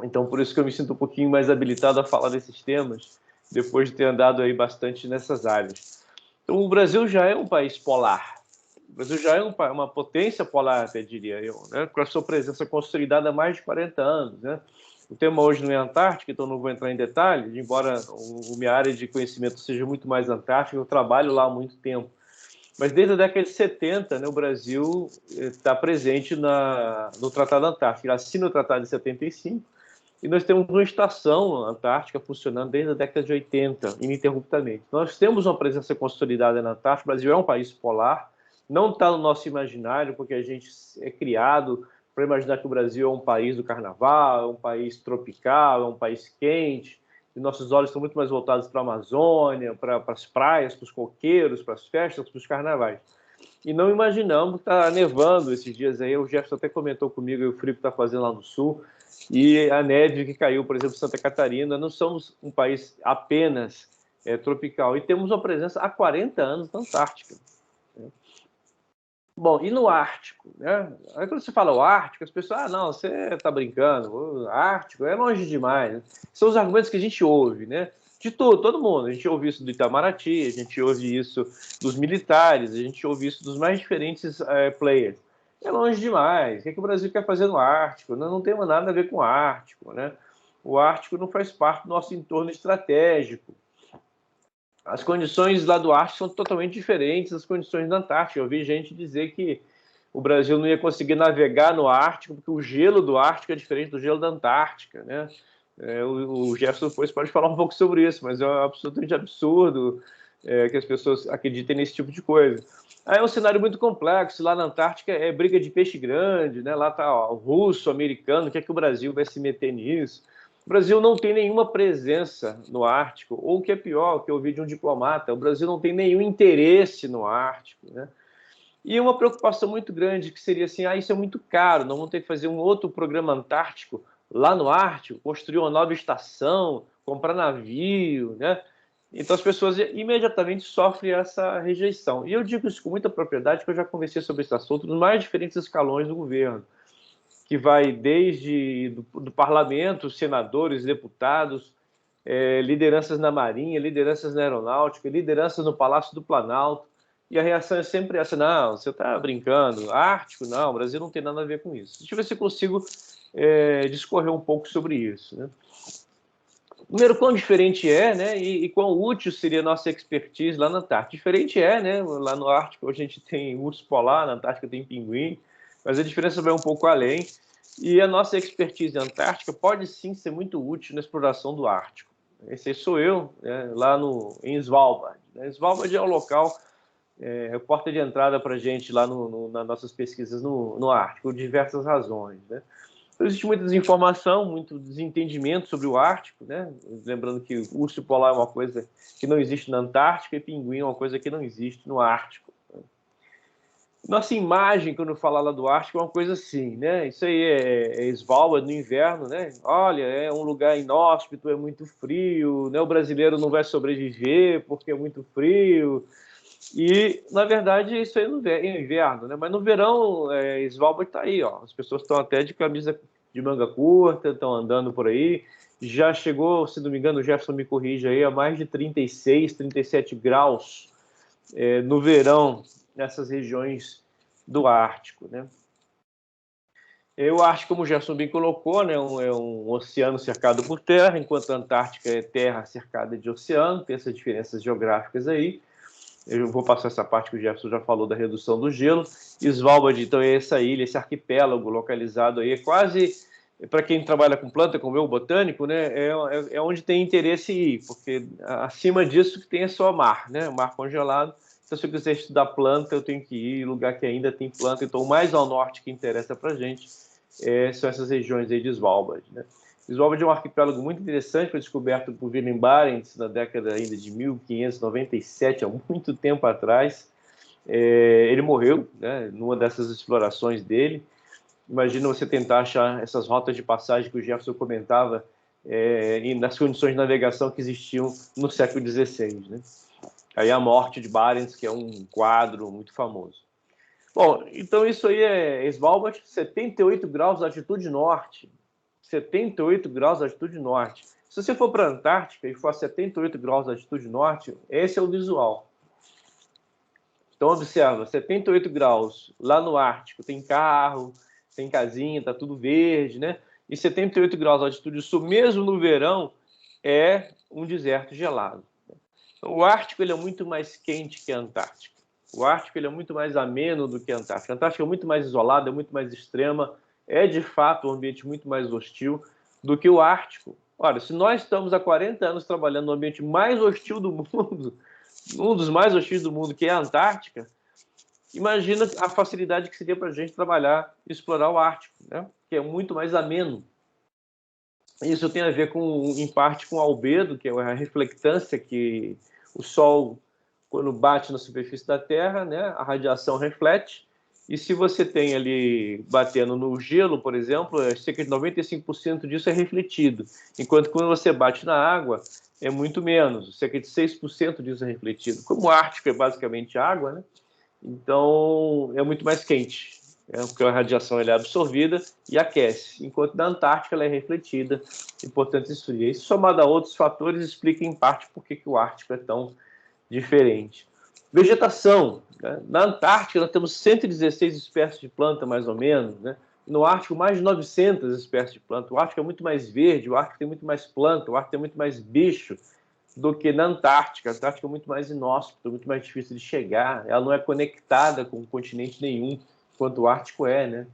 Então, por isso que eu me sinto um pouquinho mais habilitado a falar desses temas, depois de ter andado aí bastante nessas áreas. Então, o Brasil já é um país polar. O Brasil já é uma potência polar, até diria eu, né? Com a sua presença consolidada há mais de 40 anos, né? O tema hoje não é Antártica, então não vou entrar em detalhes, embora minha área de conhecimento seja muito mais Antártica, eu trabalho lá há muito tempo. Mas desde a década de 70, né, o Brasil está presente no Tratado Antártico. Ele assina o Tratado de 75 e nós temos uma estação antártica funcionando desde a década de 80, ininterruptamente. Nós temos uma presença consolidada na Antártica. O Brasil é um país polar, não está no nosso imaginário, porque a gente é criado para imaginar que o Brasil é um país do carnaval, é um país tropical, é um país quente. E nossos olhos estão muito mais voltados para a Amazônia, para as praias, para os coqueiros, para as festas, para os carnavais. E não imaginamos que está nevando esses dias aí. O Jefferson até comentou comigo o frio que está fazendo lá no sul. E a neve que caiu, por exemplo, em Santa Catarina. Não somos um país apenas tropical. E temos uma presença há 40 anos na Antártica. Bom, e no Ártico, né? Aí quando você fala o Ártico, as pessoas, não, você está brincando, o Ártico é longe demais, né? São os argumentos que a gente ouve, né? De todo mundo. A gente ouve isso do Itamaraty, a gente ouve isso dos militares, a gente ouve isso dos mais diferentes players. É longe demais. O que o Brasil quer fazer no Ártico? Não tem nada a ver com o Ártico, né? O Ártico não faz parte do nosso entorno estratégico. As condições lá do Ártico são totalmente diferentes das condições da Antártica. Eu vi gente dizer que o Brasil não ia conseguir navegar no Ártico porque o gelo do Ártico é diferente do gelo da Antártica, né? O Jefferson depois pode falar um pouco sobre isso, mas é absolutamente absurdo que as pessoas acreditem nesse tipo de coisa. Aí é um cenário muito complexo. Lá na Antártica é briga de peixe grande, né? Lá está o russo, o americano, o que é que o Brasil vai se meter nisso? O Brasil não tem nenhuma presença no Ártico, ou o que é pior, que eu ouvi de um diplomata, o Brasil não tem nenhum interesse no Ártico, né? E uma preocupação muito grande, que seria assim, isso é muito caro, nós vamos ter que fazer um outro programa antártico lá no Ártico, construir uma nova estação, comprar navio, né? Então as pessoas imediatamente sofrem essa rejeição. E eu digo isso com muita propriedade, porque eu já conversei sobre esse assunto nos mais diferentes escalões do governo, que vai desde do parlamento, senadores, deputados, lideranças na Marinha, lideranças na Aeronáutica, lideranças no Palácio do Planalto. E a reação é sempre essa: não, você está brincando, Ártico, não, o Brasil não tem nada a ver com isso. Deixa eu ver se eu consigo discorrer um pouco sobre isso, né? Primeiro, quão diferente é, né, e quão útil seria a nossa expertise lá na Antártica. Diferente é, né, lá no Ártico a gente tem urso polar, na Antártica tem pinguim, mas a diferença vai um pouco além. E a nossa expertise na Antártica pode sim ser muito útil na exploração do Ártico. Esse aí sou eu, lá em Svalbard. Svalbard é o local, a porta de entrada para a gente lá nas nossas pesquisas no Ártico, por diversas razões, né? Então, existe muita desinformação, muito desentendimento sobre o Ártico, né? Lembrando que o urso polar é uma coisa que não existe na Antártica e pinguim é uma coisa que não existe no Ártico. Nossa imagem, quando fala lá do Ártico, é uma coisa assim, né? Isso aí é Svalbard no inverno, né? Olha, é um lugar inóspito, é muito frio, né? O brasileiro não vai sobreviver porque é muito frio. E, na verdade, isso aí é inverno, né? Mas no verão, Svalbard está aí, ó. As pessoas estão até de camisa de manga curta, estão andando por aí. Já chegou, se não me engano, o Jefferson me corrige aí, a mais de 36, 37 graus no verão nessas regiões do Ártico, né? O Ártico, como o Jefferson bem colocou, né, é um oceano cercado por terra, enquanto a Antártica é terra cercada de oceano, tem essas diferenças geográficas aí. Eu vou passar essa parte que o Jefferson já falou da redução do gelo. Svalbard, então, é essa ilha, esse arquipélago localizado aí, é quase, para quem trabalha com planta, como eu, botânico, né, é onde tem interesse ir, porque acima disso que tem é só mar, né, mar congelado. Então, se eu quiser estudar planta, eu tenho que ir em lugar que ainda tem planta. Então, o mais ao norte que interessa para a gente são essas regiões aí de Svalbard, né? Svalbard é um arquipélago muito interessante, foi descoberto por Willem Barents na década ainda de 1597, há muito tempo atrás. Ele morreu, né, numa dessas explorações dele. Imagina você tentar achar essas rotas de passagem que o Jefferson comentava nas condições de navegação que existiam no século XVI, né? Aí a morte de Barents, que é um quadro muito famoso. Bom, então isso aí é Svalbard, 78 graus de altitude norte. 78 graus de altitude norte. Se você for para a Antártica e for a 78 graus de altitude norte, esse é o visual. Então, observa, 78 graus lá no Ártico, tem carro, tem casinha, tá tudo verde, né? E 78 graus de altitude sul, mesmo no verão, é um deserto gelado. O Ártico ele é muito mais quente que a Antártica. O Ártico ele é muito mais ameno do que a Antártica. A Antártica é muito mais isolada, é muito mais extrema, é de fato um ambiente muito mais hostil do que o Ártico. Olha, se nós estamos há 40 anos trabalhando no ambiente mais hostil do mundo, um dos mais hostis do mundo, que é a Antártica, imagina a facilidade que seria para a gente trabalhar e explorar o Ártico, né? Que é muito mais ameno. Isso tem a ver, em parte, com o albedo, que é a reflectância que o Sol, quando bate na superfície da Terra, né, a radiação reflete. E se você tem ali, batendo no gelo, por exemplo, cerca de 95% disso é refletido. Enquanto que quando você bate na água, é muito menos, cerca de 6% disso é refletido. Como o Ártico é basicamente água, né, então é muito mais quente. Porque a radiação é absorvida e aquece, enquanto na Antártica ela é refletida e, portanto, esfria. Isso, somado a outros fatores, explica em parte por que o Ártico é tão diferente. Vegetação, né? Na Antártica nós temos 116 espécies de planta, mais ou menos, né? No Ártico, mais de 900 espécies de planta. O Ártico é muito mais verde, o Ártico tem muito mais planta, o Ártico tem muito mais bicho do que na Antártica. A Antártica é muito mais inóspita, muito mais difícil de chegar, ela não é conectada com continente nenhum, quanto o Ártico é, né?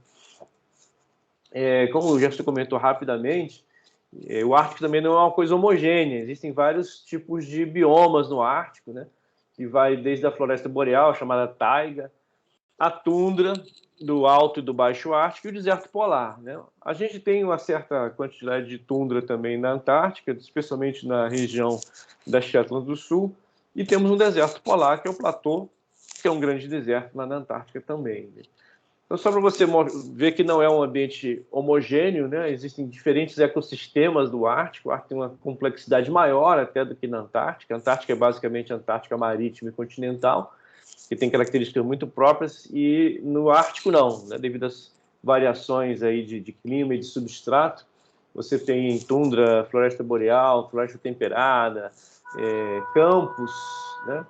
Como o Jefferson comentou rapidamente, o Ártico também não é uma coisa homogênea. Existem vários tipos de biomas no Ártico, né? Que vai desde a floresta boreal, chamada taiga, a tundra do Alto e do Baixo Ártico e o deserto polar, né? A gente tem uma certa quantidade de tundra também na Antártica, especialmente na região das Shetland do Sul, e temos um deserto polar, que é o platô, que é um grande deserto lá na Antártica também, né? Então, só para você ver que não é um ambiente homogêneo, né? Existem diferentes ecossistemas do Ártico. O Ártico tem uma complexidade maior até do que na Antártica. A Antártica é basicamente a Antártica marítima e continental, que tem características muito próprias, e no Ártico não, né? Devido às variações aí de clima e de substrato. Você tem tundra, floresta boreal, floresta temperada, campos, né?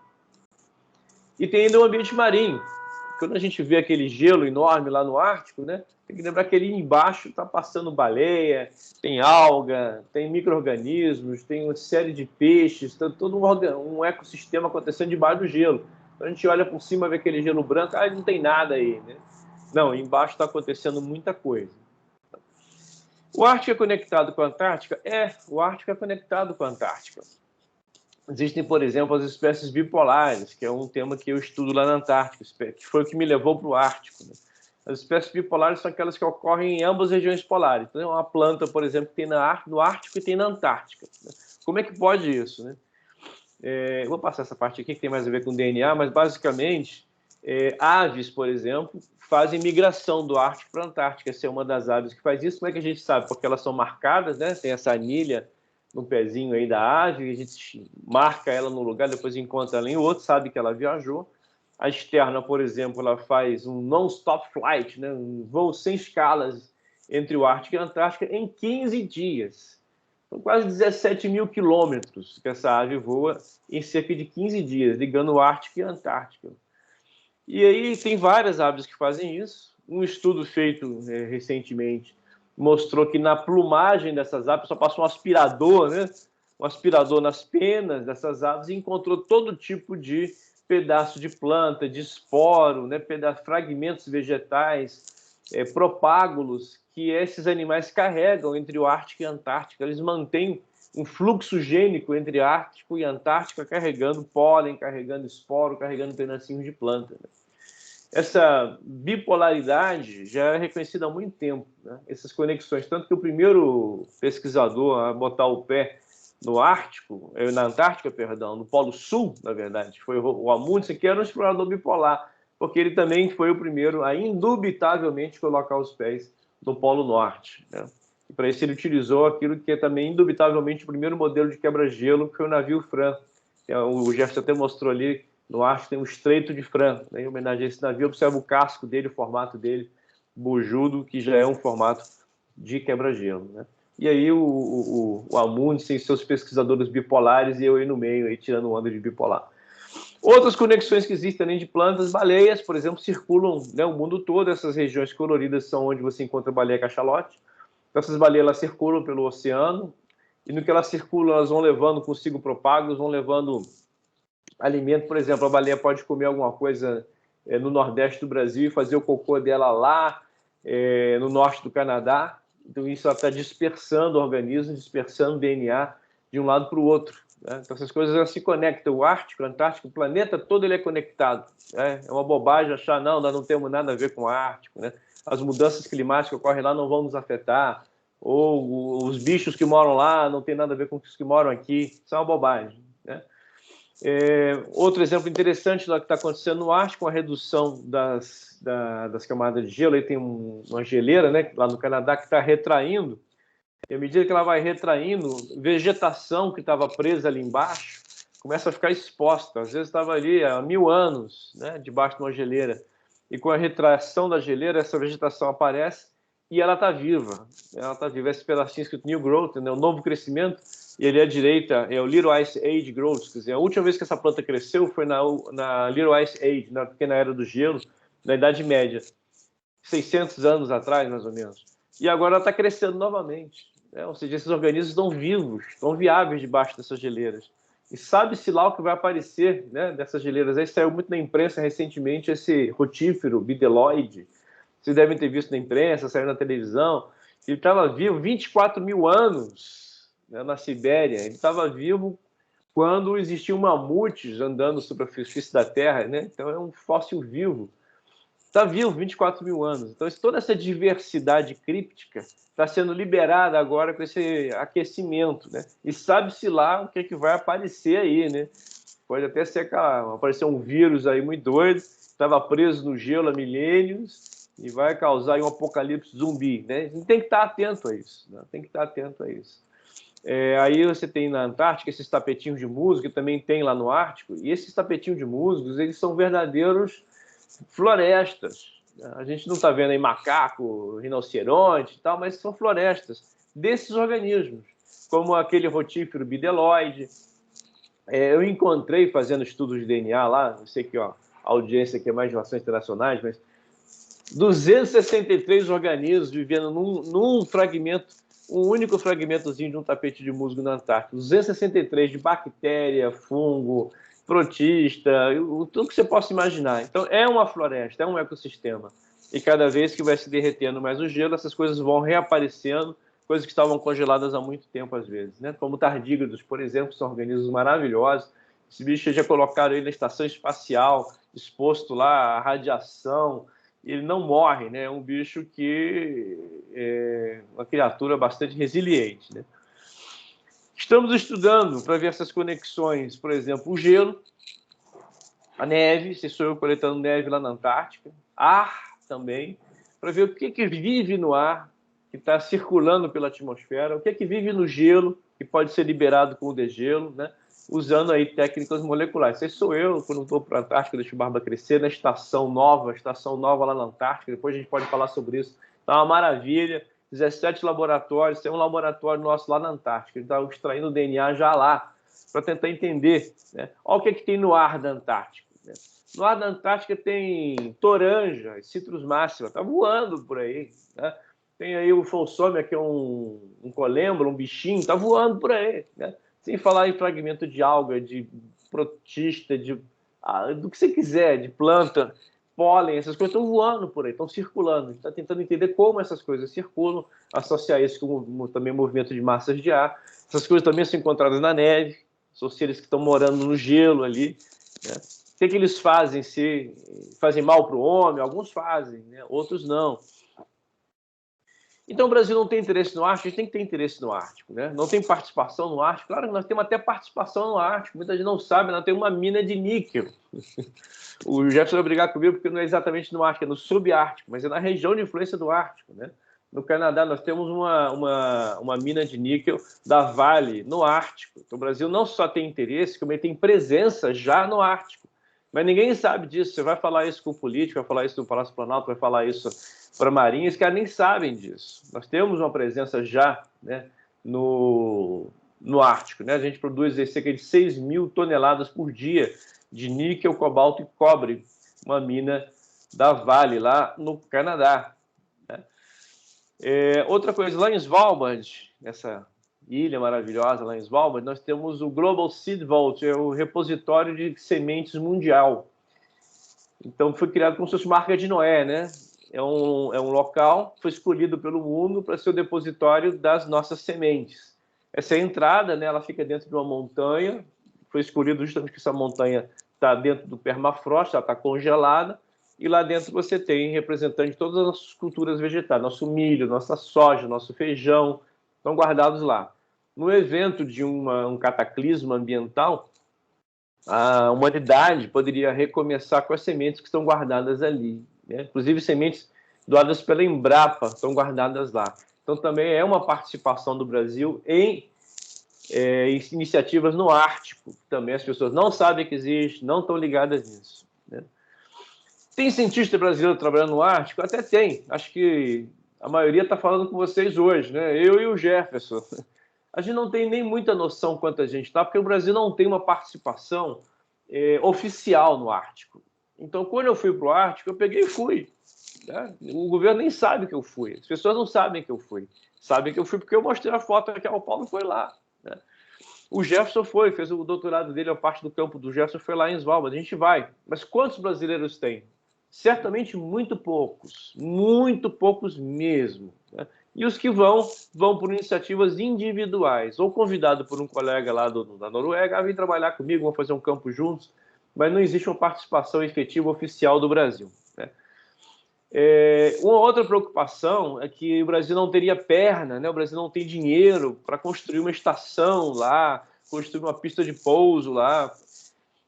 E tem ainda o ambiente marinho. Quando a gente vê aquele gelo enorme lá no Ártico, né, tem que lembrar que ali embaixo está passando baleia, tem alga, tem micro-organismos, tem uma série de peixes, tá todo um ecossistema acontecendo debaixo do gelo. Então a gente olha por cima e vê aquele gelo branco, não tem nada aí, né? Não, embaixo está acontecendo muita coisa. O Ártico é conectado com a Antártica? O Ártico é conectado com a Antártica. Existem, por exemplo, as espécies bipolares, que é um tema que eu estudo lá na Antártica, que foi o que me levou para o Ártico, né? As espécies bipolares são aquelas que ocorrem em ambas as regiões polares. Então, é uma planta, por exemplo, que tem no Ártico e tem na Antártica, né? Como é que pode isso, né? Eu vou passar essa parte aqui, que tem mais a ver com DNA, mas, basicamente, aves, por exemplo, fazem migração do Ártico para a Antártica. Essa é uma das aves que faz isso. Como é que a gente sabe? Porque elas são marcadas, né? Tem essa anilha no pezinho aí da ave, a gente marca ela num lugar, depois encontra ela em outro, sabe que ela viajou. A externa, por exemplo, ela faz um non-stop flight, né? Um voo sem escalas entre o Ártico e a Antártica em 15 dias. São quase 17 mil quilômetros que essa ave voa em cerca de 15 dias, ligando o Ártico e a Antártica. E aí tem várias aves que fazem isso. Um estudo feito recentemente mostrou que na plumagem dessas aves só passa um aspirador, né? Um aspirador nas penas dessas aves e encontrou todo tipo de pedaço de planta, de esporo, né? Fragmentos vegetais, propágulos que esses animais carregam entre o Ártico e a Antártica. Eles mantêm um fluxo gênico entre Ártico e Antártica, carregando pólen, carregando esporo, carregando pedacinhos de planta, né? Essa bipolaridade já é reconhecida há muito tempo, né? Essas conexões, tanto que o primeiro pesquisador a botar o pé no Ártico, na Antártica, perdão, no Polo Sul, na verdade, foi o Amundsen, que era um explorador bipolar, porque ele também foi o primeiro a indubitavelmente colocar os pés no Polo Norte, né? E para isso ele utilizou aquilo que é também indubitavelmente o primeiro modelo de quebra-gelo, que foi o navio Fram. O Jefferson até mostrou ali, no Ártico tem o Estreito de Fram, né? Em homenagem a esse navio, observa o casco dele, o formato dele, bojudo, que já é um formato de quebra-gelo, né? E aí o Amundsen e seus pesquisadores bipolares e eu aí no meio, aí, tirando onda de bipolar. Outras conexões que existem além de plantas, baleias, por exemplo, circulam, né, o mundo todo. Essas regiões coloridas são onde você encontra baleia cachalote. Essas baleias elas circulam pelo oceano e no que elas circulam elas vão levando consigo propágulos, vão levando alimento. Por exemplo, a baleia pode comer alguma coisa no nordeste do Brasil e fazer o cocô dela lá no norte do Canadá. Então isso ela está dispersando organismos, dispersando DNA de um lado para o outro, né? Então essas coisas elas se conectam. O Ártico, o Antártico, o planeta todo ele é conectado, né? É uma bobagem achar, não, nós não temos nada a ver com o Ártico, né? As mudanças climáticas que ocorrem lá não vão nos afetar, ou os bichos que moram lá não tem nada a ver com os que moram aqui. Isso é uma bobagem, né? Outro exemplo interessante lá que está acontecendo no Ártico, a redução das camadas de gelo. Aí tem uma geleira, né, lá no Canadá, que está retraindo, e à medida que ela vai retraindo, vegetação que estava presa ali embaixo começa a ficar exposta. Às vezes estava ali há 1000 anos, né, debaixo de uma geleira, e com a retração da geleira essa vegetação aparece e ela está viva. Ela está viva. Esse pedacinho escrito New Growth, né, o novo crescimento, e ali à direita é o Little Ice Age Growth. Quer dizer, a última vez que essa planta cresceu foi na Little Ice Age, na pequena era do gelo, na Idade Média, 600 anos atrás, mais ou menos. E agora ela está crescendo novamente, né? Ou seja, esses organismos estão vivos, estão viáveis debaixo dessas geleiras. E sabe-se lá o que vai aparecer, né, dessas geleiras. Aí saiu muito na imprensa recentemente esse rotífero bideloide. Vocês devem ter visto na imprensa, saiu na televisão. Ele estava vivo 24 mil anos, né, na Sibéria. Ele estava vivo quando existiam mamutes andando sobre a superfície da Terra, né? Então é um fóssil vivo. Está vivo 24 mil anos. Então toda essa diversidade críptica está sendo liberada agora com esse aquecimento, né? E sabe-se lá o que é que vai aparecer aí, né? Pode até ser aparecer um vírus aí muito doido, estava preso no gelo há milênios e vai causar aí um apocalipse zumbi, né? A gente tem que estar atento a isso, né? Tem que estar atento a isso. Aí você tem na Antártica esses tapetinhos de musgo, que também tem lá no Ártico, e esses tapetinhos de musgos, eles são verdadeiros florestas. A gente não está vendo aí macaco, rinoceronte e tal, mas são florestas desses organismos, como aquele rotífero bideloide. Eu encontrei, fazendo estudos de DNA lá, não sei que, ó, audiência que é mais de relações internacionais, mas 263 organismos vivendo num fragmento, um único fragmentozinho de um tapete de musgo na Antártica. 263 de bactéria, fungo, protista, tudo que você possa imaginar. Então, é uma floresta, é um ecossistema. E cada vez que vai se derretendo mais o gelo, essas coisas vão reaparecendo, coisas que estavam congeladas há muito tempo, às vezes, né? Como tardígrados, por exemplo, são organismos maravilhosos. Esse bicho já colocaram ele na estação espacial, exposto lá à radiação, ele não morre, né? É um bicho que é uma criatura bastante resiliente, né? Estamos estudando para ver essas conexões, por exemplo, o gelo, a neve, se sou eu coletando neve lá na Antártica, ar também, para ver o que vive no ar, que está circulando pela atmosfera, o que vive no gelo, que pode ser liberado com o degelo, né? Usando aí técnicas moleculares. Se sou eu, quando estou para a Antártica, deixo a barba crescer, na estação nova lá na Antártica, depois a gente pode falar sobre isso. Está uma maravilha, 17 laboratórios, tem um laboratório nosso lá na Antártica, ele está extraindo o DNA já lá, para tentar entender, né? Olha o que tem no ar da Antártica, né? No ar da Antártica tem toranja, citrus máxima, está voando por aí, né? Tem aí o Folsomia, que é um colembro, um bichinho, está voando por aí, né? Sem falar em fragmento de alga, de protista, do que você quiser, de planta, pólen, essas coisas estão voando por aí, estão circulando. A gente está tentando entender como essas coisas circulam, associar isso com também movimento de massas de ar. Essas coisas também são encontradas na neve, são seres que estão morando no gelo ali, né? O que eles fazem? Se fazem mal para o homem? Alguns fazem, né? Outros não. Então, o Brasil não tem interesse no Ártico, a gente tem que ter interesse no Ártico, né? Não tem participação no Ártico. Claro que nós temos até participação no Ártico. Muita gente não sabe, nós temos uma mina de níquel. O Jefferson vai brigar comigo porque não é exatamente no Ártico, é no subártico, mas é na região de influência do Ártico, né? No Canadá, nós temos uma mina de níquel da Vale, no Ártico. Então, o Brasil não só tem interesse, como ele tem presença já no Ártico. Mas ninguém sabe disso. Você vai falar isso com o político, vai falar isso no Palácio Planalto, vai falar isso para a Marinha, os caras nem sabem disso. Nós temos uma presença já, né, no Ártico, né? A gente produz cerca de 6 mil toneladas por dia de níquel, cobalto e cobre, uma mina da Vale, lá no Canadá, né? Outra coisa, lá em Svalbard, essa ilha maravilhosa lá em Svalbard, nós temos o Global Seed Vault, é o repositório de sementes mundial. Então, foi criado como se fosse marca de Noé, né? É um local que foi escolhido pelo mundo para ser o depositório das nossas sementes. Essa entrada, né, ela fica dentro de uma montanha, foi escolhido justamente porque essa montanha está dentro do permafrost, ela está congelada, e lá dentro você tem representante de todas as nossas culturas vegetais, nosso milho, nossa soja, nosso feijão, estão guardados lá. No evento de um cataclisma ambiental, a humanidade poderia recomeçar com as sementes que estão guardadas ali, né? Inclusive sementes doadas pela Embrapa estão guardadas lá. Então também é uma participação do Brasil em iniciativas no Ártico. Também as pessoas não sabem que existe, não estão ligadas nisso, né? Tem cientista brasileiro trabalhando no Ártico? Até tem. Acho que a maioria está falando com vocês hoje, né? Eu e o Jefferson. A gente não tem nem muita noção quanto a gente está, porque o Brasil não tem uma participação oficial no Ártico. Então, quando eu fui para o Ártico, eu peguei e fui, né? O governo nem sabe que eu fui. As pessoas não sabem que eu fui. Sabem que eu fui porque eu mostrei a foto que o Paulo foi lá, né? O Jefferson foi, fez o doutorado dele, a parte do campo do Jefferson foi lá em Svalbard. A gente vai. Mas quantos brasileiros tem? Certamente muito poucos mesmo, né? E os que vão por iniciativas individuais, ou convidado por um colega lá da Noruega a vir trabalhar comigo, vão fazer um campo juntos, mas não existe uma participação efetiva oficial do Brasil, né? Uma outra preocupação é que o Brasil não teria perna, né? O Brasil não tem dinheiro para construir uma estação lá, construir uma pista de pouso lá.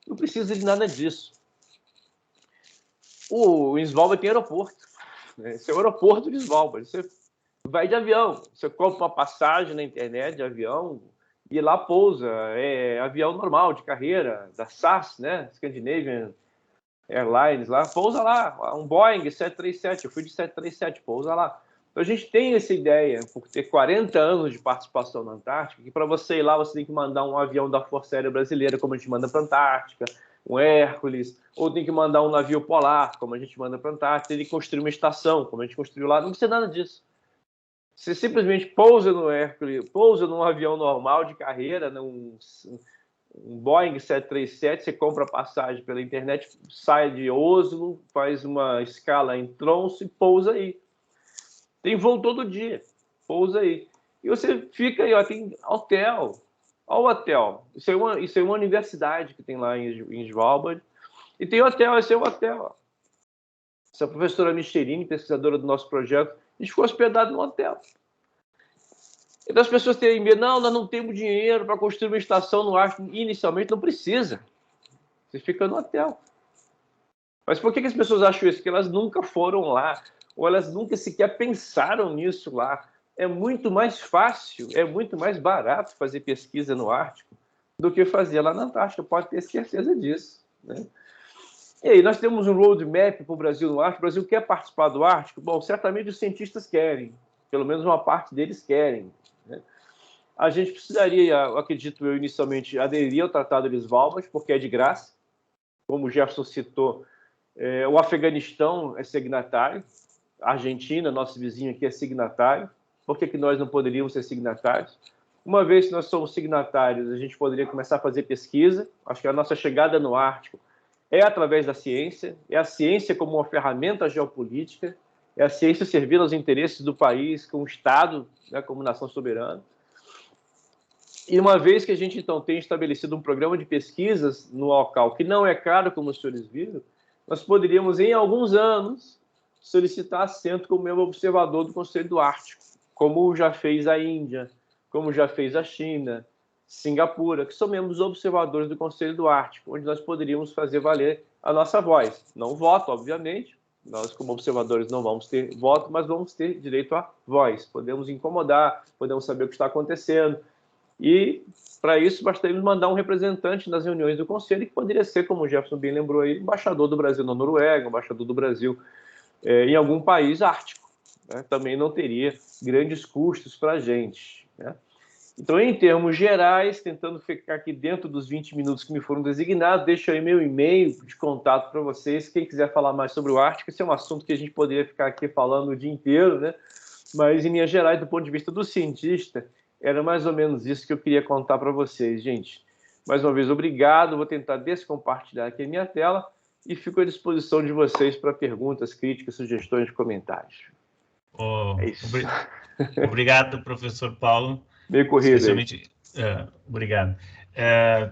Não precisa de nada disso. O Svalbard tem aeroporto, né? Esse é o aeroporto de Svalbard. Você vai de avião, você compra uma passagem na internet de avião e lá pousa. É avião normal, de carreira, da SAS, né? Scandinavian Airlines, lá, pousa lá. Um Boeing 737, eu fui de 737, pousa lá. Então a gente tem essa ideia, por ter 40 anos de participação na Antártica, que para você ir lá você tem que mandar um avião da Força Aérea Brasileira, como a gente manda para a Antártica, um Hércules, ou tem que mandar um navio polar, como a gente manda para a Antártida, tem que construir uma estação, como a gente construiu lá. Não precisa nada disso. Você simplesmente pousa no Hércules, pousa num avião normal de carreira, um Boeing 737, você compra passagem pela internet, sai de Oslo, faz uma escala em Tromsø e pousa aí. Tem voo todo dia, pousa aí. E você fica aí, ó, tem hotel. Olha o hotel. Isso é uma universidade que tem lá em Svalbard. E tem hotel, esse é o hotel. Ó. Essa professora Micheline, pesquisadora do nosso projeto, a gente ficou hospedado no hotel. Então as pessoas terem medo, não, nós não temos dinheiro para construir uma estação no Ártico. Inicialmente não precisa. Você fica no hotel. Mas por que as pessoas acham isso? Porque elas nunca foram lá, ou elas nunca sequer pensaram nisso lá. É muito mais fácil, é muito mais barato fazer pesquisa no Ártico do que fazer lá na Antártica, pode ter certeza disso. Né? E aí, nós temos um roadmap para o Brasil no Ártico. O Brasil quer participar do Ártico? Bom, certamente os cientistas querem, pelo menos uma parte deles querem. Né? A gente precisaria, acredito eu, inicialmente, aderir ao Tratado de Svalbard, porque é de graça. Como o Jefferson citou, o Afeganistão é signatário, a Argentina, nosso vizinho aqui, é signatário. Por que nós não poderíamos ser signatários? Uma vez que nós somos signatários, a gente poderia começar a fazer pesquisa. Acho que a nossa chegada no Ártico é através da ciência, é a ciência como uma ferramenta geopolítica, é a ciência servindo aos interesses do país como Estado, né, como nação soberana. E uma vez que a gente, então, tem estabelecido um programa de pesquisas no local, que não é caro, como os senhores viram, nós poderíamos, em alguns anos, solicitar assento como membro observador do Conselho do Ártico, como já fez a Índia, como já fez a China, Singapura, que são membros observadores do Conselho do Ártico, onde nós poderíamos fazer valer a nossa voz. Não voto, obviamente, nós como observadores não vamos ter voto, mas vamos ter direito à voz. Podemos incomodar, podemos saber o que está acontecendo. E, para isso, bastaria mandar um representante nas reuniões do Conselho, que poderia ser, como o Jefferson bem lembrou aí, embaixador do Brasil na Noruega, embaixador do Brasil em algum país ártico. Né? Também não teria grandes custos para a gente. Né? Então, em termos gerais, tentando ficar aqui dentro dos 20 minutos que me foram designados, deixo aí meu e-mail de contato para vocês. Quem quiser falar mais sobre o Ártico, esse é um assunto que a gente poderia ficar aqui falando o dia inteiro, né? Mas, em linhas gerais, do ponto de vista do cientista, era mais ou menos isso que eu queria contar para vocês, gente. Mais uma vez, obrigado. Vou tentar descompartilhar aqui a minha tela e fico à disposição de vocês para perguntas, críticas, sugestões, comentários. É isso. Obrigado, professor Paulo. Meio corrido. Especialmente, obrigado.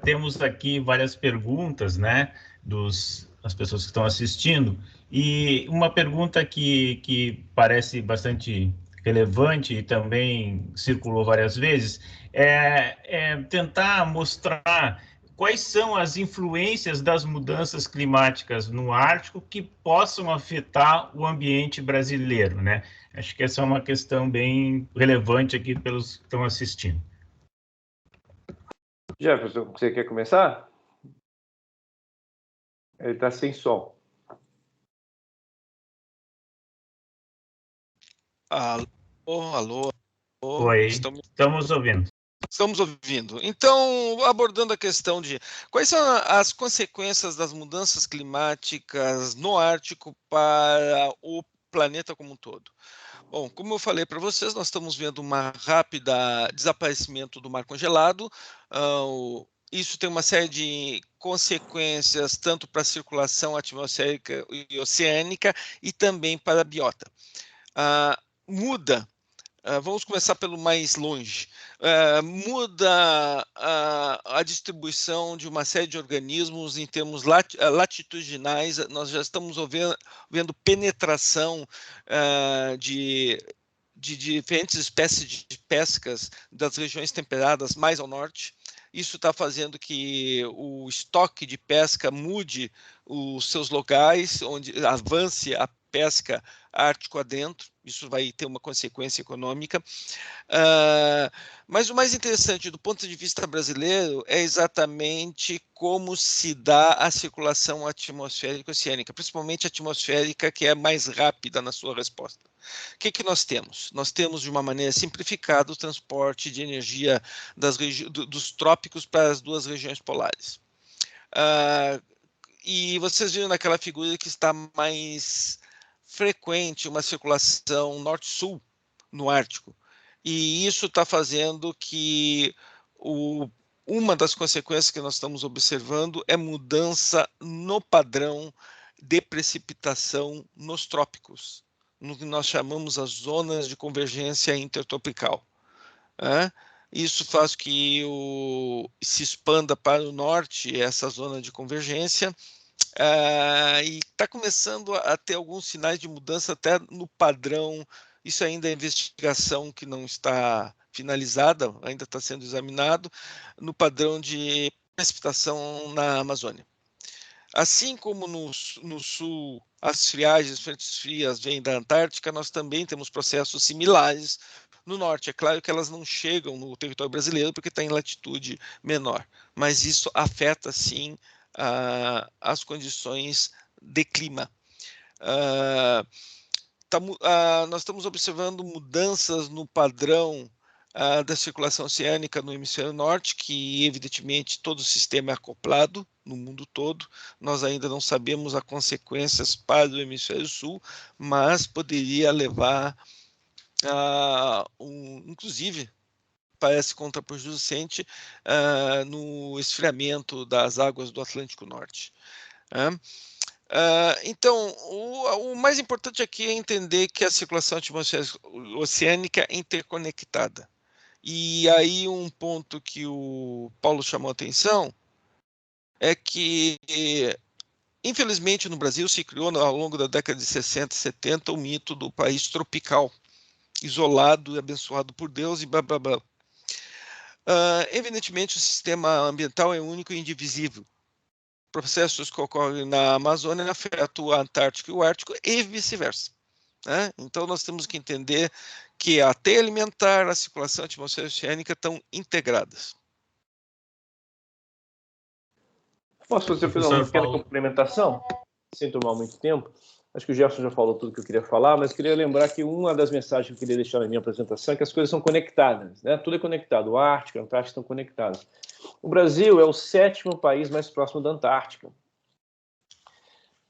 Temos aqui várias perguntas, né, das pessoas que estão assistindo, e uma pergunta que parece bastante relevante e também circulou várias vezes é tentar mostrar quais são as influências das mudanças climáticas no Ártico que possam afetar o ambiente brasileiro, né? Acho que essa é uma questão bem relevante aqui pelos que estão assistindo. Jefferson, você quer começar? Ele está sem som. Alô. Oi, estamos ouvindo. Estamos ouvindo. Então, abordando a questão de quais são as consequências das mudanças climáticas no Ártico para o planeta como um todo. Bom, como eu falei para vocês, nós estamos vendo uma rápida desaparecimento do mar congelado. Isso tem uma série de consequências tanto para a circulação atmosférica e oceânica e também para a biota. Vamos começar pelo mais longe. Muda a distribuição de uma série de organismos em termos latitudinais. Nós já estamos vendo penetração de diferentes espécies de pescas das regiões temperadas mais ao norte. Isso está fazendo que o estoque de pesca mude os seus locais, onde avance a pesca ártico adentro. Isso vai ter uma consequência econômica. Mas o mais interessante do ponto de vista brasileiro é exatamente como se dá a circulação atmosférica oceânica, principalmente a atmosférica, que é mais rápida na sua resposta. O que nós temos? Nós temos, de uma maneira simplificada, o transporte de energia dos trópicos para as duas regiões polares. E vocês viram naquela figura que está mais frequente uma circulação norte-sul no Ártico. E isso está fazendo que uma das consequências que nós estamos observando é mudança no padrão de precipitação nos trópicos, no que nós chamamos as zonas de convergência intertropical. Isso faz que se expanda para o norte essa zona de convergência, e está começando a ter alguns sinais de mudança até no padrão. Isso ainda é investigação que não está finalizada, ainda está sendo examinado, no padrão de precipitação na Amazônia. Assim como no sul as friagens, frentes frias vêm da Antártica, nós também temos processos similares no norte. É claro que elas não chegam no território brasileiro porque está em latitude menor, mas isso afeta sim as condições de clima. Nós estamos observando mudanças no padrão da circulação oceânica no hemisfério norte, que evidentemente todo o sistema é acoplado no mundo todo. Nós ainda não sabemos as consequências para o hemisfério sul, mas poderia levar inclusive parece contraproducente no esfriamento das águas do Atlântico Norte. Então, o mais importante aqui é entender que a circulação atmosférica oceânica é interconectada. E aí um ponto que o Paulo chamou a atenção é que, infelizmente, no Brasil se criou, ao longo da década de 60 e 70, o mito do país tropical, isolado e abençoado por Deus e blá, blá, blá. Evidentemente, o sistema ambiental é único e indivisível. Processos que ocorrem na Amazônia afetam a Antártica e o Ártico e vice-versa. Então, nós temos que entender que a teia alimentar e a circulação atmosférica oceânica estão integradas. Posso fazer uma pequena complementação? Sem tomar muito tempo. Acho que o Jefferson já falou tudo que eu queria falar, mas queria lembrar que uma das mensagens que eu queria deixar na minha apresentação é que as coisas são conectadas, né? Tudo é conectado. O Ártico e a Antártica estão conectados. O Brasil é o 7º país mais próximo da Antártica.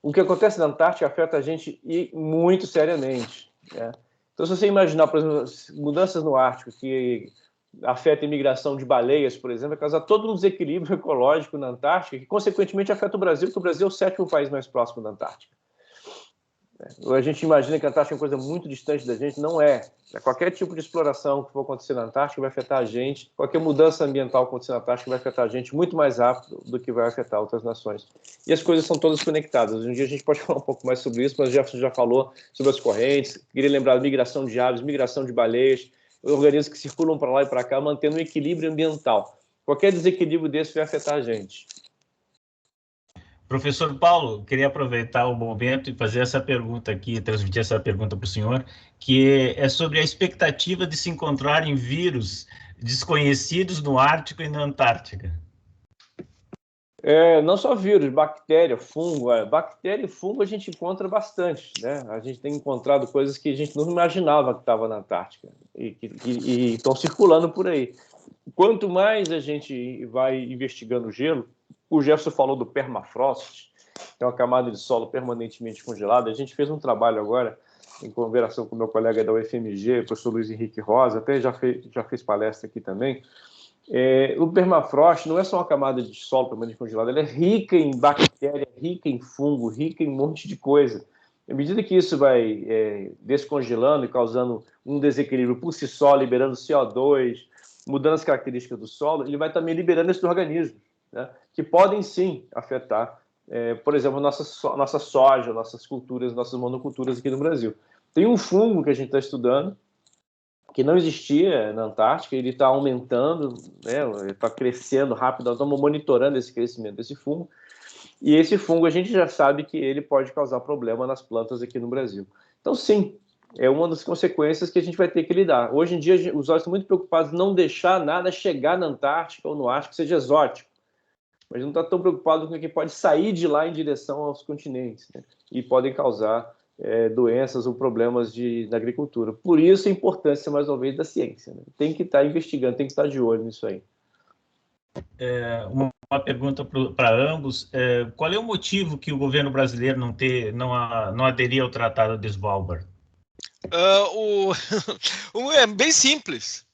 O que acontece na Antártica afeta a gente muito seriamente, né? Então, se você imaginar, por exemplo, mudanças no Ártico que afeta a imigração de baleias, por exemplo, vai causar todo um desequilíbrio ecológico na Antártica, que consequentemente afeta o Brasil, porque o Brasil é o 7º país mais próximo da Antártica. A gente imagina que a Antártica é uma coisa muito distante da gente, não é. Qualquer tipo de exploração que for acontecer na Antártica vai afetar a gente, qualquer mudança ambiental que acontecer na Antártica vai afetar a gente muito mais rápido do que vai afetar outras nações. E as coisas são todas conectadas. Hoje em dia a gente pode falar um pouco mais sobre isso, mas o Jefferson já falou sobre as correntes, queria lembrar da migração de aves, migração de baleias, organismos que circulam para lá e para cá, mantendo um equilíbrio ambiental. Qualquer desequilíbrio desse vai afetar a gente. Professor Paulo, queria aproveitar o momento e fazer essa pergunta aqui, transmitir essa pergunta para o senhor, que é sobre a expectativa de se encontrarem vírus desconhecidos no Ártico e na Antártica. Não só vírus, bactéria, fungo. Bactéria e fungo a gente encontra bastante, né? A gente tem encontrado coisas que a gente não imaginava que estava na Antártica e estão circulando por aí. Quanto mais a gente vai investigando o gelo, o Jefferson falou do permafrost, que é uma camada de solo permanentemente congelada. A gente fez um trabalho agora, em conversação com o meu colega da UFMG, o professor Luiz Henrique Rosa, até já fez palestra aqui também. O permafrost não é só uma camada de solo permanentemente congelada, ela é rica em bactéria, rica em fungo, rica em um monte de coisa. À medida que isso vai descongelando e causando um desequilíbrio por si só, liberando CO2, mudando as características do solo, ele vai também liberando esses organismos, né, que podem sim afetar, por exemplo, nossa soja, nossas culturas, nossas monoculturas aqui no Brasil. Tem um fungo que a gente está estudando, que não existia na Antártica, ele está aumentando, né, está crescendo rápido, nós estamos monitorando esse crescimento desse fungo, e esse fungo a gente já sabe que ele pode causar problema nas plantas aqui no Brasil. Então, sim, é uma das consequências que a gente vai ter que lidar. Hoje em dia, os olhos estão muito preocupados em não deixar nada chegar na Antártica ou no Ártico que seja exótico, mas não está tão preocupado com o que pode sair de lá em direção aos continentes, né? E podem causar doenças ou problemas na agricultura. Por isso a importância, mais uma vez, da ciência, né? Tem que estar investigando, tem que estar de olho nisso aí. Uma uma pergunta para ambos. Qual é o motivo que o governo brasileiro não aderia ao Tratado de Svalbard? É bem simples.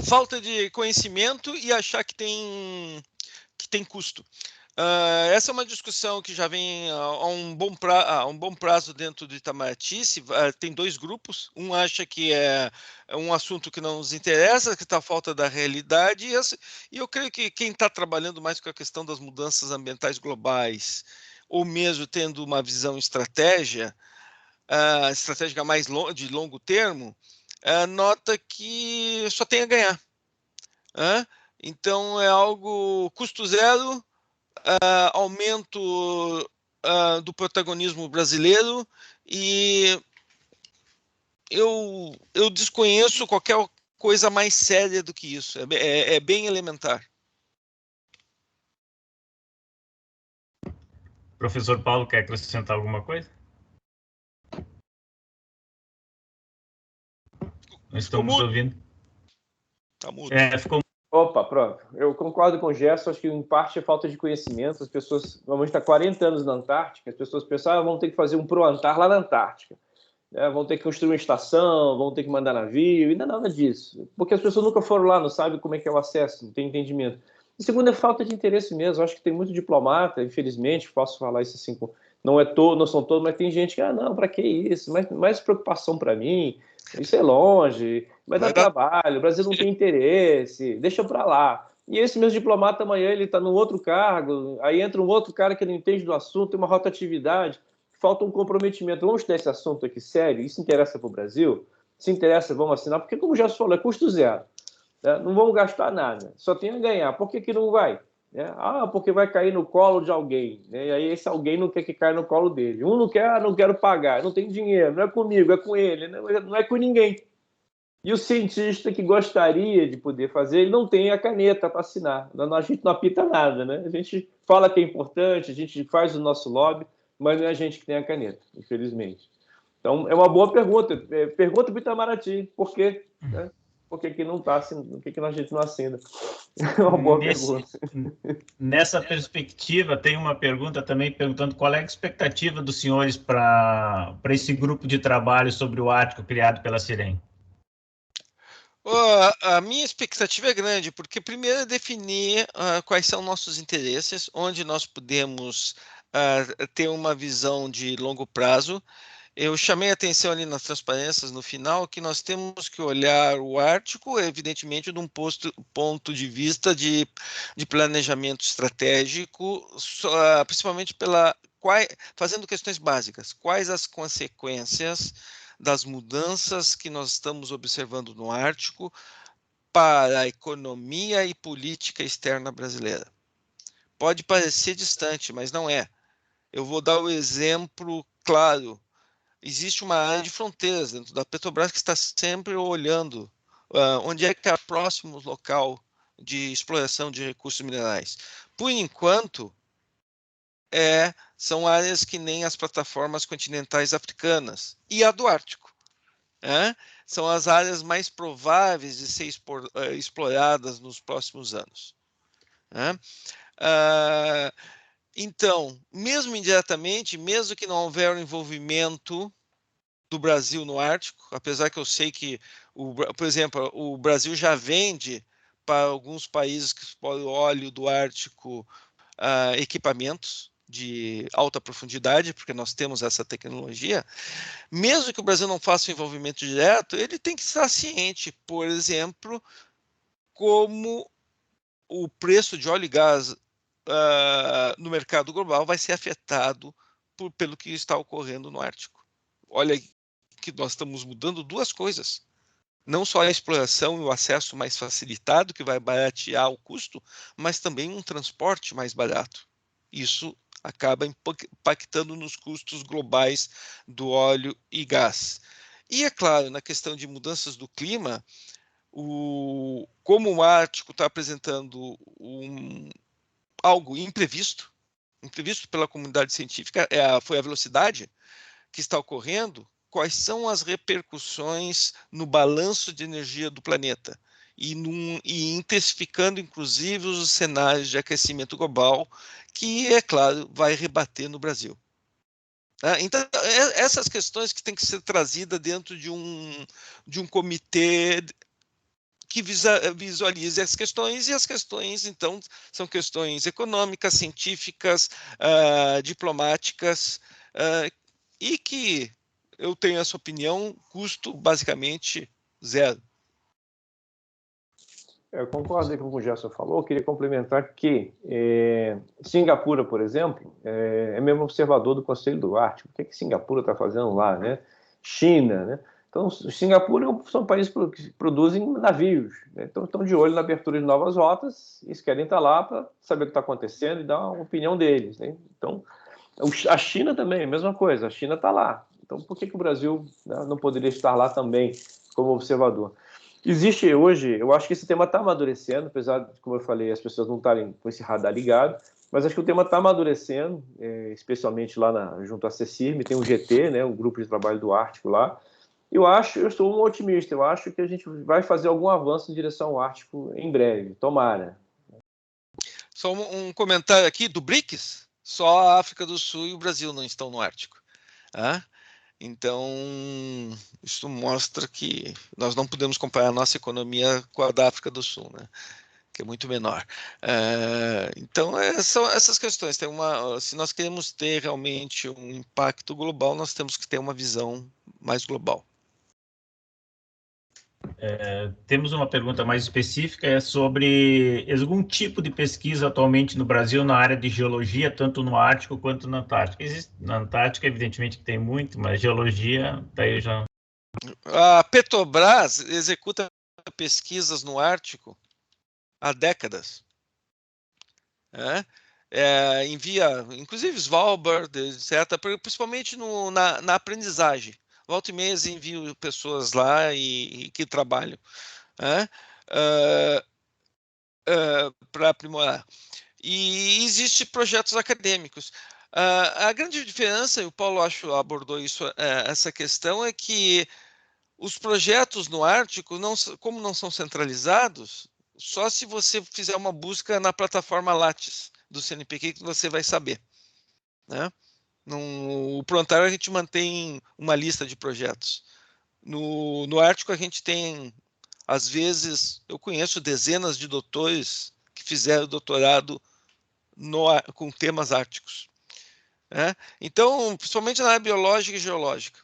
Falta de conhecimento e achar que tem custo. Essa é uma discussão que já vem há um bom prazo dentro do Itamaraty. Tem dois grupos. Um acha que é um assunto que não nos interessa, que está à falta da realidade. E eu creio que quem está trabalhando mais com a questão das mudanças ambientais globais, ou mesmo tendo uma visão estratégica mais de longo termo, nota que só tem a ganhar. Então, é algo custo zero, aumento do protagonismo brasileiro, e eu desconheço qualquer coisa mais séria do que isso. É bem elementar. Professor Paulo, quer acrescentar alguma coisa? Não estamos ouvindo. Tá mudo. Ficou. Opa, pronto. Eu concordo com o Gerson, acho que em parte é falta de conhecimento. As pessoas, vamos estar 40 anos na Antártica, as pessoas pensam, vão ter que fazer um Proantar lá na Antártica. Vão ter que construir uma estação, vão ter que mandar navio, e não é nada disso. Porque as pessoas nunca foram lá, não sabem como é que é o acesso, não tem entendimento. E segundo, é falta de interesse mesmo. Eu acho que tem muito diplomata, infelizmente, posso falar isso assim, não são todos, mas tem gente que, não, para que isso? Mais preocupação para mim, isso é longe, vai dar trabalho, o Brasil não tem interesse, deixa para lá. E esse mesmo diplomata amanhã ele está num outro cargo, aí entra um outro cara que não entende do assunto, tem uma rotatividade, falta um comprometimento. Vamos ter esse assunto aqui sério, isso interessa para o Brasil? Se interessa, vamos assinar, porque como já se falou, é custo zero. Não vamos gastar nada, só tem a ganhar. Por que não vai? Porque vai cair no colo de alguém. E aí esse alguém não quer que caia no colo dele. Um não quer, não quero pagar, não tem dinheiro, não é comigo, é com ele, não é com ninguém. E o cientista que gostaria de poder fazer, ele não tem a caneta para assinar. A gente não apita nada, né? A gente fala que é importante, a gente faz o nosso lobby, mas não é a gente que tem a caneta, infelizmente. Então, é uma boa pergunta. Pergunta para o Itamaraty, por quê? Por que não está assinando? Por que a gente não assina? É uma boa pergunta. Nessa perspectiva, tem uma pergunta também perguntando qual é a expectativa dos senhores para esse grupo de trabalho sobre o Ártico criado pela Cirem. A minha expectativa é grande, porque primeiro é definir quais são nossos interesses, onde nós podemos ter uma visão de longo prazo. Eu chamei a atenção ali nas transparências no final que nós temos que olhar o Ártico, evidentemente, de um ponto de vista de planejamento estratégico, principalmente fazendo questões básicas. Quais as consequências das mudanças que nós estamos observando no Ártico para a economia e política externa brasileira? Pode parecer distante, mas não é. Eu vou dar o exemplo claro. Existe uma área de fronteiras dentro da Petrobras que está sempre olhando onde é que é o próximo local de exploração de recursos minerais. Por enquanto, são áreas que nem as plataformas continentais africanas e a do Ártico. São as áreas mais prováveis de ser exploradas nos próximos anos. Então, mesmo indiretamente, mesmo que não houver um envolvimento do Brasil no Ártico, apesar que eu sei que, por exemplo, o Brasil já vende para alguns países que exploram o óleo do Ártico equipamentos de alta profundidade, porque nós temos essa tecnologia. Mesmo que o Brasil não faça um envolvimento direto, ele tem que estar ciente, por exemplo, como o preço de óleo e gás no mercado global vai ser afetado pelo que está ocorrendo no Ártico. Olha que nós estamos mudando duas coisas. Não só a exploração e o acesso mais facilitado, que vai baratear o custo, mas também um transporte mais barato. Isso acaba impactando nos custos globais do óleo e gás. E, é claro, na questão de mudanças do clima, como o Ártico está apresentando algo imprevisto pela comunidade científica, foi a velocidade que está ocorrendo, quais são as repercussões no balanço de energia do planeta. e intensificando, inclusive, os cenários de aquecimento global, que, é claro, vai rebater no Brasil. Então, essas questões que têm que ser trazidas dentro de um comitê que visualize as questões, e as questões, então, são questões econômicas, científicas, diplomáticas, e que, eu tenho essa opinião, custo basicamente zero. Eu concordo com o que o Gerson falou. Eu queria complementar que Singapura, por exemplo, é membro observador do Conselho do Ártico. O que Singapura está fazendo lá, né? China, né? Então, Singapura são países que produzem navios, né? Então, estão de olho na abertura de novas rotas, e eles querem estar lá para saber o que está acontecendo e dar uma opinião deles, né? Então, a China também, a mesma coisa, a China está lá. Então, por que o Brasil, né, não poderia estar lá também como observador? Existe hoje, eu acho que esse tema está amadurecendo, apesar de, como eu falei, as pessoas não estarem com esse radar ligado, mas acho que o tema está amadurecendo, especialmente lá junto à CECIRM, tem o GT, né, o Grupo de Trabalho do Ártico lá. Eu sou um otimista, eu acho que a gente vai fazer algum avanço em direção ao Ártico em breve, tomara. Só um comentário aqui do BRICS, só a África do Sul e o Brasil não estão no Ártico. Então, isso mostra que nós não podemos comparar a nossa economia com a da África do Sul, né? Que é muito menor. Então, são essas questões. Se nós queremos ter realmente um impacto global, nós temos que ter uma visão mais global. Temos uma pergunta mais específica, sobre algum tipo de pesquisa atualmente no Brasil na área de geologia, tanto no Ártico quanto na Antártica. Na Antártica, evidentemente, que tem muito, mas geologia, daí já... A Petrobras executa pesquisas no Ártico há décadas. Envia, inclusive, Svalbard, etc., principalmente na aprendizagem. Volta e meia envio pessoas lá e que trabalham para aprimorar. E existem projetos acadêmicos. A grande diferença, e o Paulo acho abordou essa questão, é que os projetos no Ártico, como não são centralizados, só se você fizer uma busca na plataforma Lattes do CNPq que você vai saber, né? No Prontário a gente mantém uma lista de projetos. No Ártico a gente tem, às vezes, eu conheço dezenas de doutores que fizeram doutorado com temas árticos. Então, principalmente na área biológica e geológica.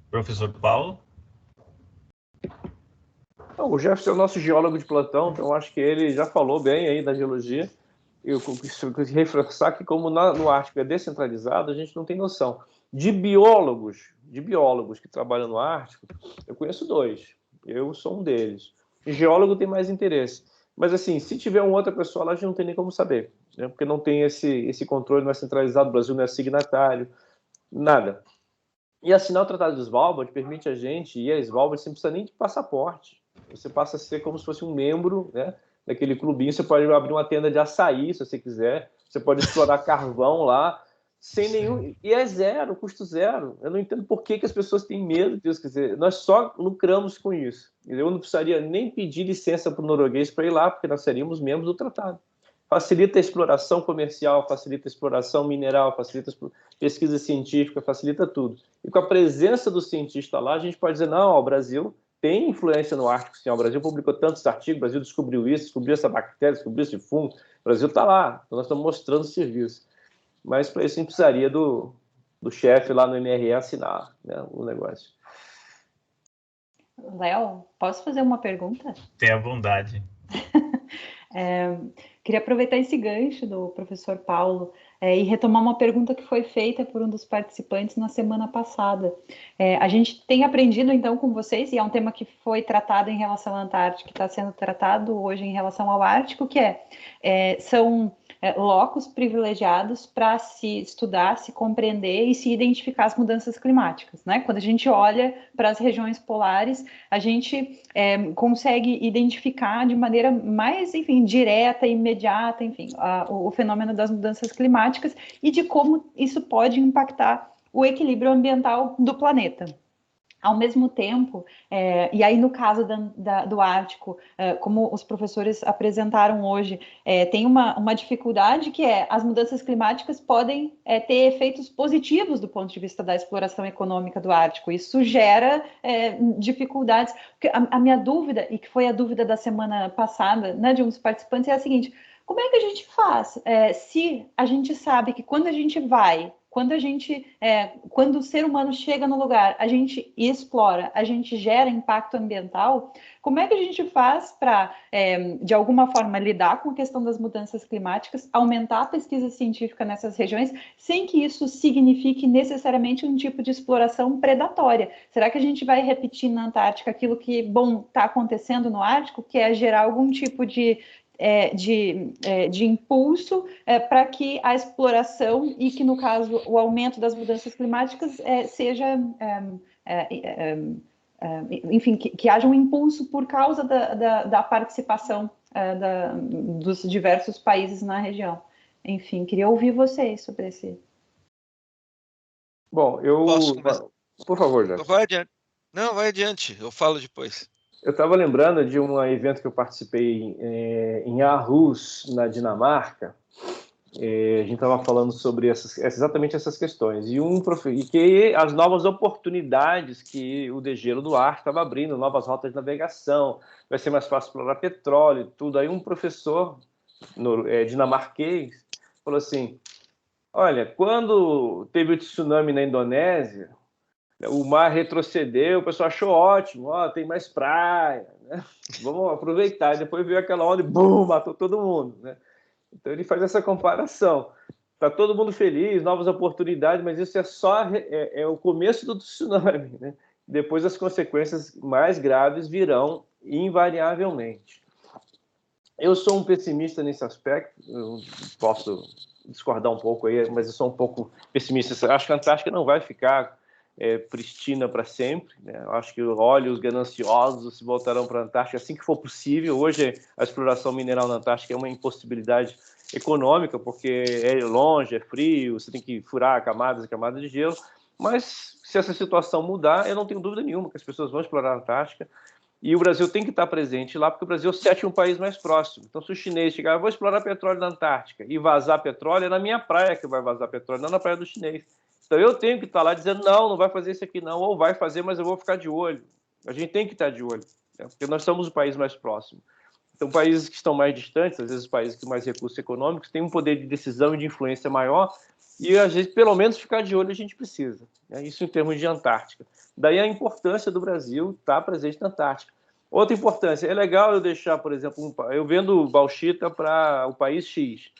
Professor Paulo? O Jefferson é o nosso geólogo de plantão, então eu acho que ele já falou bem aí da geologia. Eu preciso reforçar que, como no Ártico é descentralizado, a gente não tem noção. De biólogos que trabalham no Ártico, eu conheço 2. Eu sou um deles. E geólogo tem mais interesse. Mas, assim, se tiver uma outra pessoa lá, a gente não tem nem como saber, né? Porque não tem esse controle, não é centralizado, o Brasil não é signatário, nada. E assinar o Tratado de Svalbard permite a gente ir a Svalbard sem precisar nem de passaporte. Você passa a ser como se fosse um membro, né, daquele clubinho. Você pode abrir uma tenda de açaí, se você quiser. Você pode explorar carvão lá, sem nenhum... E é zero, custo zero. Eu não entendo por que as pessoas têm medo disso. Quer dizer, nós só lucramos com isso. Eu não precisaria nem pedir licença para o norueguês para ir lá, porque nós seríamos membros do tratado. Facilita a exploração comercial, facilita a exploração mineral, facilita a pesquisa científica, facilita tudo. E com a presença do cientista lá, a gente pode dizer, não, o Brasil tem influência no Ártico, sim. O Brasil publicou tantos artigos, o Brasil descobriu isso, descobriu essa bactéria, descobriu esse fungo. O Brasil está lá, então nós estamos mostrando o serviço. Mas para isso a gente precisaria do chefe lá no MRE assinar, né, o negócio. Léo, posso fazer uma pergunta? Tenha bondade. Queria aproveitar esse gancho do professor Paulo e retomar uma pergunta que foi feita por um dos participantes na semana passada. A gente tem aprendido, então, com vocês, e é um tema que foi tratado em relação à Antártica, que está sendo tratado hoje em relação ao Ártico, que são locos privilegiados para se estudar, se compreender e se identificar as mudanças climáticas, né? Quando a gente olha para as regiões polares, a gente consegue identificar de maneira mais, enfim, direta, imediata, enfim, o fenômeno das mudanças climáticas e de como isso pode impactar o equilíbrio ambiental do planeta. Ao mesmo tempo, e aí no caso do Ártico, como os professores apresentaram hoje, tem uma dificuldade que as mudanças climáticas podem ter efeitos positivos do ponto de vista da exploração econômica do Ártico. Isso gera dificuldades. A minha dúvida, e que foi a dúvida da semana passada, né, de um dos participantes, é a seguinte: como é que a gente faz se a gente sabe que quando a gente vai, quando o ser humano chega no lugar, a gente explora, a gente gera impacto ambiental? Como é que a gente faz para, de alguma forma, lidar com a questão das mudanças climáticas, aumentar a pesquisa científica nessas regiões, sem que isso signifique necessariamente um tipo de exploração predatória? Será que a gente vai repetir na Antártica aquilo que, está acontecendo no Ártico, que é gerar algum tipo de impulso para que a exploração e que, no caso, o aumento das mudanças climáticas seja, enfim, que haja um impulso por causa da participação dos diversos países na região? Enfim, queria ouvir vocês sobre esse. Bom, Posso começar? Por favor, Jorge. Vai adiante. Não, vai adiante, eu falo depois. Eu estava lembrando de um evento que eu participei em Aarhus, na Dinamarca. A gente estava falando sobre exatamente essas questões. E que as novas oportunidades que o degelo do ar estava abrindo, novas rotas de navegação, vai ser mais fácil explorar petróleo, tudo. Aí um professor dinamarquês falou assim: olha, quando teve o tsunami na Indonésia, o mar retrocedeu, o pessoal achou ótimo, tem mais praia, né? Vamos aproveitar. E depois veio aquela onda e bum, matou todo mundo, né? Então ele faz essa comparação. Está todo mundo feliz, novas oportunidades, mas isso é só o começo do tsunami, né? Depois as consequências mais graves virão invariavelmente. Eu sou um pessimista nesse aspecto, eu posso discordar um pouco aí, mas eu sou um pouco pessimista. Acho que a Antártica não vai ficar pristina para sempre, né? Eu acho que os gananciosos se voltarão para a Antártica assim que for possível. Hoje a exploração mineral na Antártica é uma impossibilidade econômica, porque é longe, é frio, você tem que furar camadas e camadas de gelo, mas se essa situação mudar, eu não tenho dúvida nenhuma que as pessoas vão explorar a Antártica, e o Brasil tem que estar presente lá, porque o Brasil é o 7º país mais próximo. Então, se o chinês chegar, eu vou explorar petróleo na Antártica, e vazar petróleo, é na minha praia que vai vazar petróleo, não na praia do chinês. Então eu tenho que estar lá dizendo, não vai fazer isso aqui não, ou vai fazer, mas eu vou ficar de olho. A gente tem que estar de olho, né? Porque nós somos o país mais próximo. Então países que estão mais distantes, às vezes países com mais recursos econômicos, têm um poder de decisão e de influência maior, e às vezes pelo menos ficar de olho a gente precisa, né? Isso em termos de Antártica. Daí a importância do Brasil estar presente na Antártica. Outra importância, é legal eu deixar, por exemplo, eu vendo bauxita para o país X.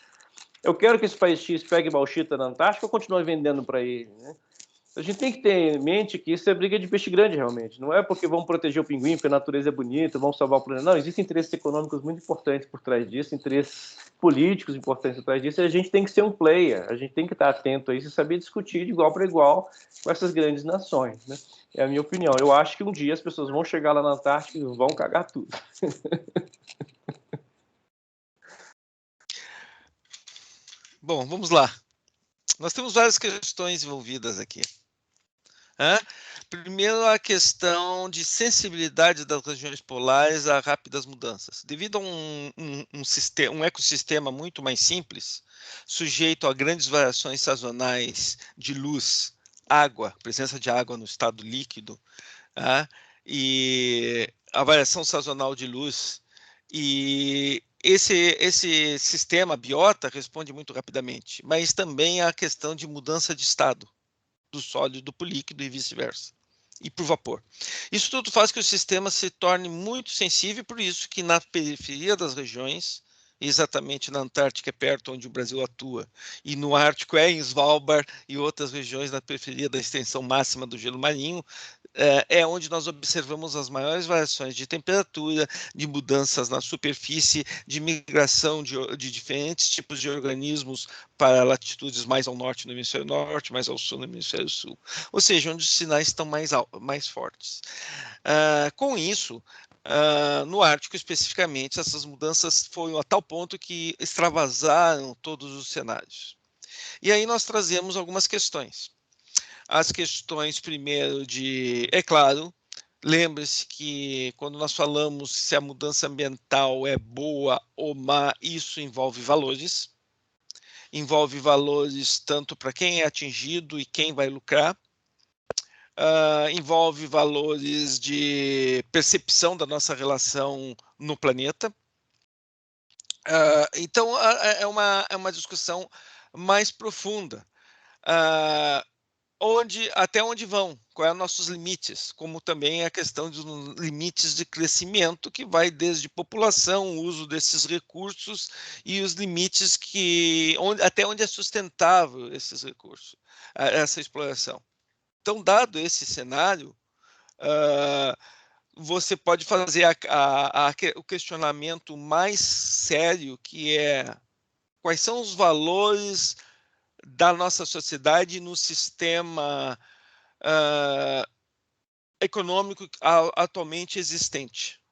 Eu quero que esse país X pegue bauxita na Antártica ou continue vendendo para ele, né? A gente tem que ter em mente que isso é briga de peixe grande, realmente. Não é porque vamos proteger o pinguim, porque a natureza é bonita, vamos salvar o planeta. Não, existem interesses econômicos muito importantes por trás disso, interesses políticos importantes por trás disso, e a gente tem que ser um player, a gente tem que estar atento a isso e saber discutir de igual para igual com essas grandes nações, né? É a minha opinião. Eu acho que um dia as pessoas vão chegar lá na Antártica e vão cagar tudo. Bom, vamos lá. Nós temos várias questões envolvidas aqui. Primeiro, a questão de sensibilidade das regiões polares a rápidas mudanças. Devido a um ecossistema muito mais simples, sujeito a grandes variações sazonais de luz, água, presença de água no estado líquido, e a variação sazonal de luz, e esse sistema biota responde muito rapidamente, mas também a questão de mudança de estado do sólido para o líquido e vice-versa, e para o vapor. Isso tudo faz que o sistema se torne muito sensível, por isso que na periferia das regiões, exatamente na Antártica é perto onde o Brasil atua, e no Ártico é em Svalbard e outras regiões na periferia da extensão máxima do gelo marinho, é onde nós observamos as maiores variações de temperatura, de mudanças na superfície, de migração de diferentes tipos de organismos para latitudes mais ao norte no hemisfério norte, mais ao sul no hemisfério sul. Ou seja, onde os sinais estão mais fortes. Com isso, no Ártico especificamente, essas mudanças foram a tal ponto que extravasaram todos os cenários. E aí nós trazemos algumas questões. as questões primeiro de, é claro, lembre-se que quando nós falamos se a mudança ambiental é boa ou má, isso envolve valores tanto para quem é atingido e quem vai lucrar, envolve valores de percepção da nossa relação no planeta. Então, é uma discussão mais profunda. Até onde vão? Quais são os nossos limites? Como também a questão dos limites de crescimento, que vai desde população, o uso desses recursos e os limites até onde é sustentável esses recursos, essa exploração. Então, dado esse cenário, você pode fazer o questionamento mais sério, que é quais são os valores da nossa sociedade no sistema econômico atualmente existente.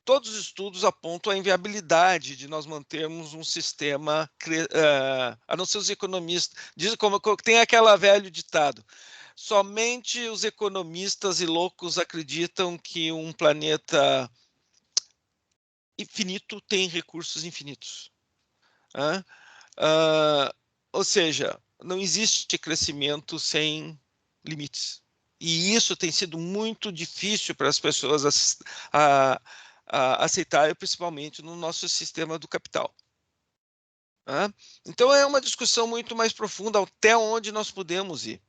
Todos os estudos apontam a inviabilidade de nós mantermos um sistema, a não ser os economistas. Tem aquele velho ditado: somente os economistas e loucos acreditam que um planeta infinito tem recursos infinitos. Ou seja, não existe crescimento sem limites. E isso tem sido muito difícil para as pessoas aceitarem, principalmente no nosso sistema do capital. Então, é uma discussão muito mais profunda, até onde nós podemos ir.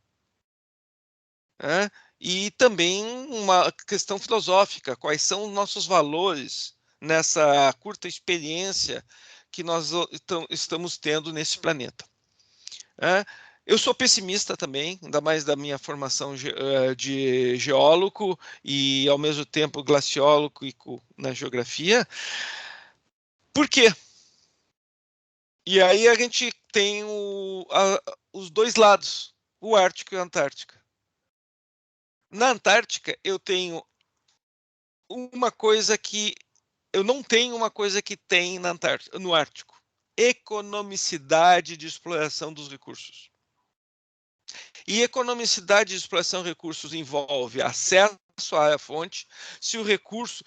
E também uma questão filosófica: quais são os nossos valores nessa curta experiência que nós estamos tendo nesse planeta. Eu sou pessimista também, ainda mais da minha formação de geólogo e, ao mesmo tempo, glaciólogo na geografia. Por quê? E aí a gente tem os dois lados, o Ártico e a Antártica. Na Antártica, eu tenho uma coisa que eu não tenho uma coisa que tem no Ártico: economicidade de exploração dos recursos. E economicidade de exploração de recursos envolve acesso à fonte. Se o recurso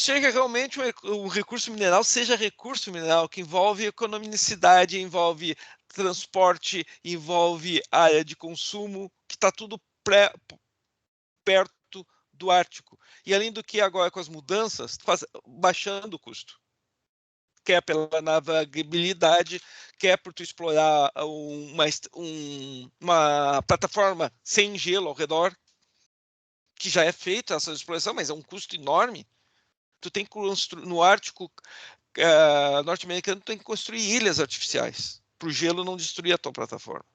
seja realmente um recurso mineral, seja recurso mineral, que envolve economicidade, envolve transporte, envolve área de consumo, que está tudo perto do Ártico. E além do que, agora com as mudanças, baixando o custo. Quer pela navegabilidade, quer por tu explorar uma plataforma sem gelo ao redor, que já é feita essa exploração, mas é um custo enorme. Tu tem que construir no Ártico norte-americano, tu tem que construir ilhas artificiais para o gelo não destruir a tua plataforma.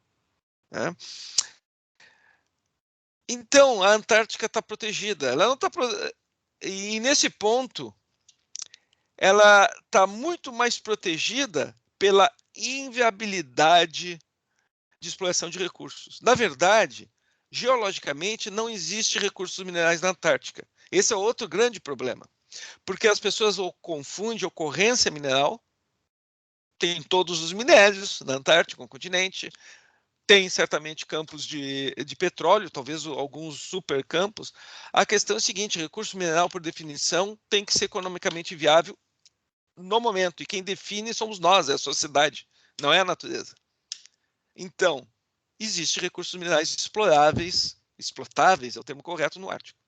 Então, a Antártica está protegida. Ela não está e nesse ponto ela está muito mais protegida pela inviabilidade de exploração de recursos. Na verdade, geologicamente, não existe recursos minerais na Antártica. Esse é outro grande problema, porque as pessoas confundem ocorrência mineral. Tem todos os minérios na Antártica, no continente. Tem certamente campos de petróleo, talvez alguns super campos. A questão é a seguinte: recurso mineral, por definição, tem que ser economicamente viável no momento, e quem define somos nós, é a sociedade, não é a natureza. Então, existem recursos minerais explotáveis, é o termo correto, no Ártico.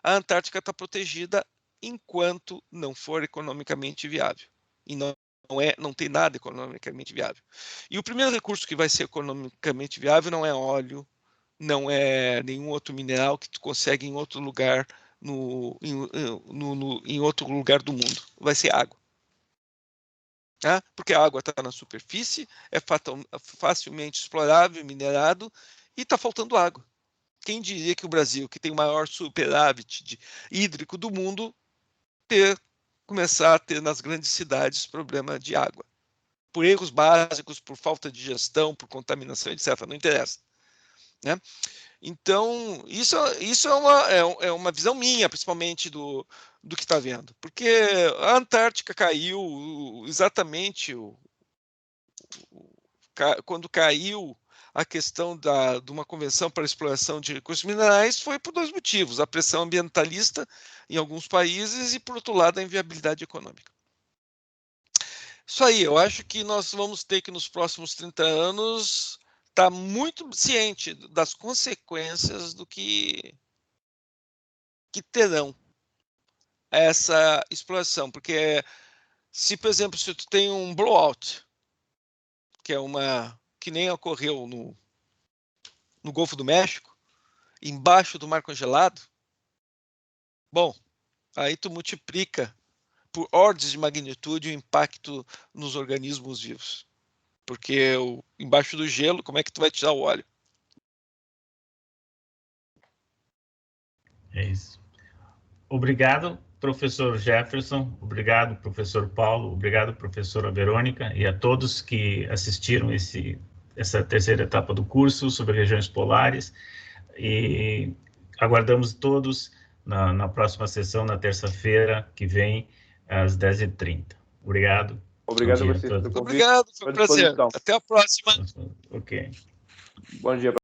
A Antártica está protegida enquanto não for economicamente viável. E não tem nada economicamente viável. E o primeiro recurso que vai ser economicamente viável não é óleo, não é nenhum outro mineral que tu consegue em outro lugar, em outro lugar do mundo. Vai ser água. Porque a água está na superfície, é facilmente explorável, minerado, e está faltando água. Quem diria que o Brasil, que tem o maior superávit hídrico do mundo, começar a ter nas grandes cidades problema de água? Por erros básicos, por falta de gestão, por contaminação, etc. Não interessa. Então, isso é uma visão minha, principalmente do que está vendo. Porque a Antártica caiu exatamente quando caiu a questão de uma convenção para a exploração de recursos minerais foi por dois motivos: a pressão ambientalista em alguns países e, por outro lado, a inviabilidade econômica. Isso aí, eu acho que nós vamos ter que, nos próximos 30 anos, estar muito ciente das consequências do que terão essa exploração. Porque, se, por exemplo, se tu tem um blowout, que nem ocorreu no Golfo do México, embaixo do mar congelado, bom, aí tu multiplica por ordens de magnitude o impacto nos organismos vivos. Porque embaixo do gelo, como é que tu vai tirar o óleo? É isso. Obrigado, professor Jefferson. Obrigado, professor Paulo. Obrigado, professora Verônica. E a todos que assistiram essa terceira etapa do curso sobre regiões polares. E aguardamos todos na próxima sessão, na terça-feira que vem, às 10h30. Obrigado. Obrigado a vocês pelo convite. Obrigado, foi um prazer. Até a próxima. Ok. Bom dia.